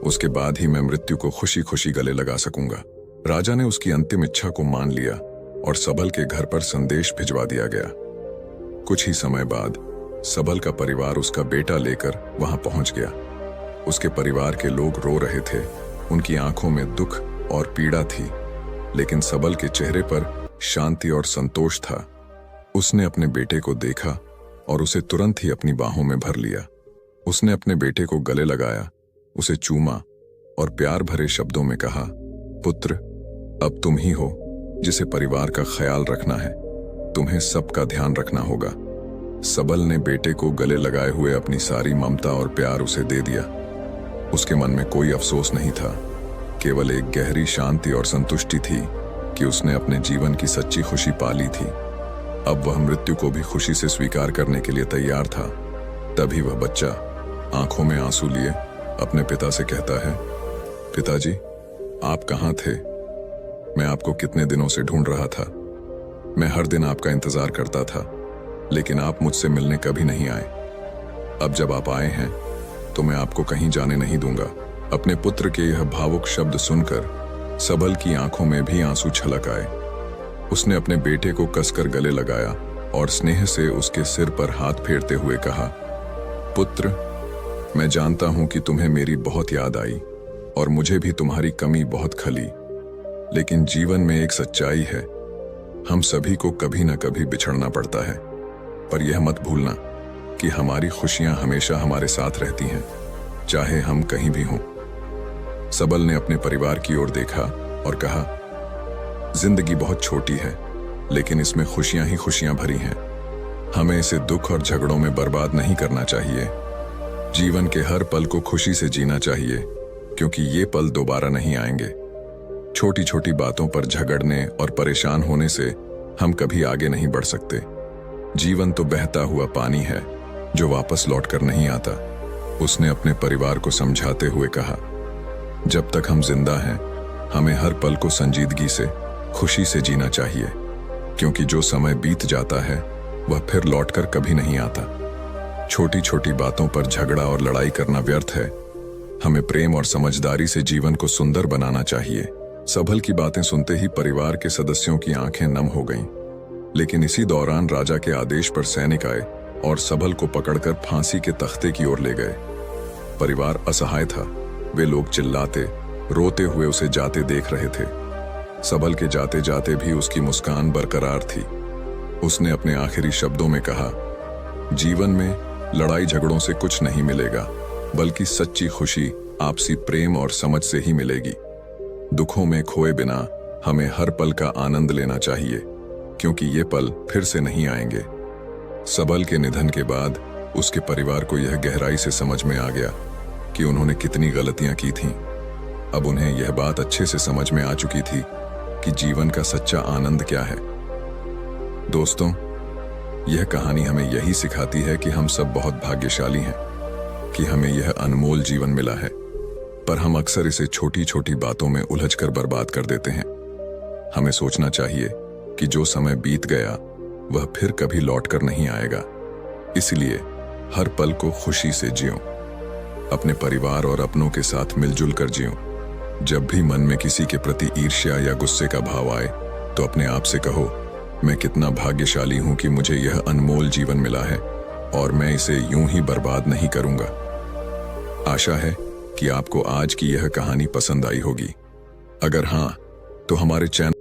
उसके बाद ही मैं मृत्यु को खुशी खुशी गले लगा सकूंगा। राजा ने उसकी अंतिम इच्छा को मान लिया और सबल के घर पर संदेश भिजवा दिया गया। कुछ ही समय बाद सबल का परिवार उसका बेटा लेकर वहां पहुंच गया। उसके परिवार के लोग रो रहे थे। उनकी आंखों में दुख और पीड़ा थी। लेकिन सबल के चेहरे पर शांति और संतोष था। उसने अपने बेटे को देखा और उसे तुरंत ही अपनी बाहों में भर लिया। उसने अपने बेटे को गले लगाया, उसे चूमा और प्यार भरे शब्दों में कहा, पुत्र, अब तुम ही हो जिसे परिवार का ख्याल रखना है। तुम्हें सबका ध्यान रखना होगा। सबल ने बेटे को गले लगाए हुए अपनी सारी ममता और प्यार उसे दे दिया। उसके मन में कोई अफसोस नहीं था, केवल एक गहरी शांति और संतुष्टि थी कि उसने अपने जीवन की सच्ची खुशी पाली थी। अब वह मृत्यु को भी खुशी से स्वीकार करने के लिए तैयार था। तभी वह बच्चा आंखों में आंसू लिए अपने पिता से कहता है, पिताजी, आप कहाँ थे? मैं आपको कितने दिनों से ढूंढ रहा था। मैं हर दिन आपका इंतजार करता था, लेकिन आप मुझसे मिलने कभी नहीं आए। अब जब आप आए हैं तो मैं आपको कहीं जाने नहीं दूंगा। अपने पुत्र के यह भावुक शब्द सुनकर सबल की आंखों में भी आंसू छलक आए। उसने अपने बेटे को कसकर गले लगाया और स्नेह से उसके सिर पर हाथ फेरते हुए कहा, पुत्र, मैं जानता हूं कि तुम्हें मेरी बहुत याद आई और मुझे भी तुम्हारी कमी बहुत खली, लेकिन जीवन में एक सच्चाई है, हम सभी को कभी न कभी बिछड़ना पड़ता है, पर यह मत भूलना कि हमारी खुशियां हमेशा हमारे साथ रहती हैं, चाहे हम कहीं भी हों। सबल ने अपने परिवार की ओर देखा और कहा, जिंदगी बहुत छोटी है, लेकिन इसमें खुशियां ही खुशियां भरी हैं। हमें इसे दुख और झगड़ों में बर्बाद नहीं करना चाहिए। जीवन के हर पल को खुशी से जीना चाहिए, क्योंकि ये पल दोबारा नहीं आएंगे। छोटी छोटी बातों पर झगड़ने और परेशान होने से हम कभी आगे नहीं बढ़ सकते। जीवन तो बहता हुआ पानी है जो वापस लौटकर नहीं आता। उसने अपने परिवार को समझाते हुए कहा, जब तक हम जिंदा हैं, हमें हर पल को संजीदगी से, खुशी से जीना चाहिए, क्योंकि जो समय बीत जाता है वह फिर लौटकर कभी नहीं आता। छोटी छोटी बातों पर झगड़ा और लड़ाई करना व्यर्थ है। हमें प्रेम और समझदारी से जीवन को सुंदर बनाना चाहिए। सबल की बातें सुनते ही परिवार के सदस्यों की आंखें नम हो गईं। लेकिन इसी दौरान राजा के आदेश पर सैनिक आए और सबल को पकड़कर फांसी के तख्ते की ओर ले गए। परिवार असहाय था। वे लोग चिल्लाते, रोते हुए उसे जाते देख रहे थे। सबल के जाते जाते भी उसकी मुस्कान बरकरार थी। उसने अपने आखिरी शब्दों में कहा, जीवन में लड़ाई झगड़ों से कुछ नहीं मिलेगा, बल्कि सच्ची खुशी आपसी प्रेम और समझ से ही मिलेगी। दुखों में खोए बिना हमें हर पल का आनंद लेना चाहिए, क्योंकि ये पल फिर से नहीं आएंगे। सबल के निधन के बाद उसके परिवार को यह गहराई से समझ में आ गया कि उन्होंने कितनी गलतियां की थीं। अब उन्हें यह बात अच्छे से समझ में आ चुकी थी कि जीवन का सच्चा आनंद क्या है। दोस्तों, यह कहानी हमें यही सिखाती है कि हम सब बहुत भाग्यशाली हैं कि हमें यह अनमोल जीवन मिला है, पर हम अक्सर इसे छोटी छोटी बातों में उलझकर बर्बाद कर देते हैं। हमें सोचना चाहिए कि जो समय बीत गया वह फिर कभी लौटकर नहीं आएगा, इसलिए हर पल को खुशी से जियो। अपने परिवार और अपनों के साथ मिलजुल कर जियो। जब भी मन में किसी के प्रति ईर्ष्या या गुस्से का भाव आए तो अपने आप से कहो, मैं कितना भाग्यशाली हूं कि मुझे यह अनमोल जीवन मिला है और मैं इसे यूं ही बर्बाद नहीं करूंगा। आशा है कि आपको आज की यह कहानी पसंद आई होगी। अगर हाँ, तो हमारे चैनल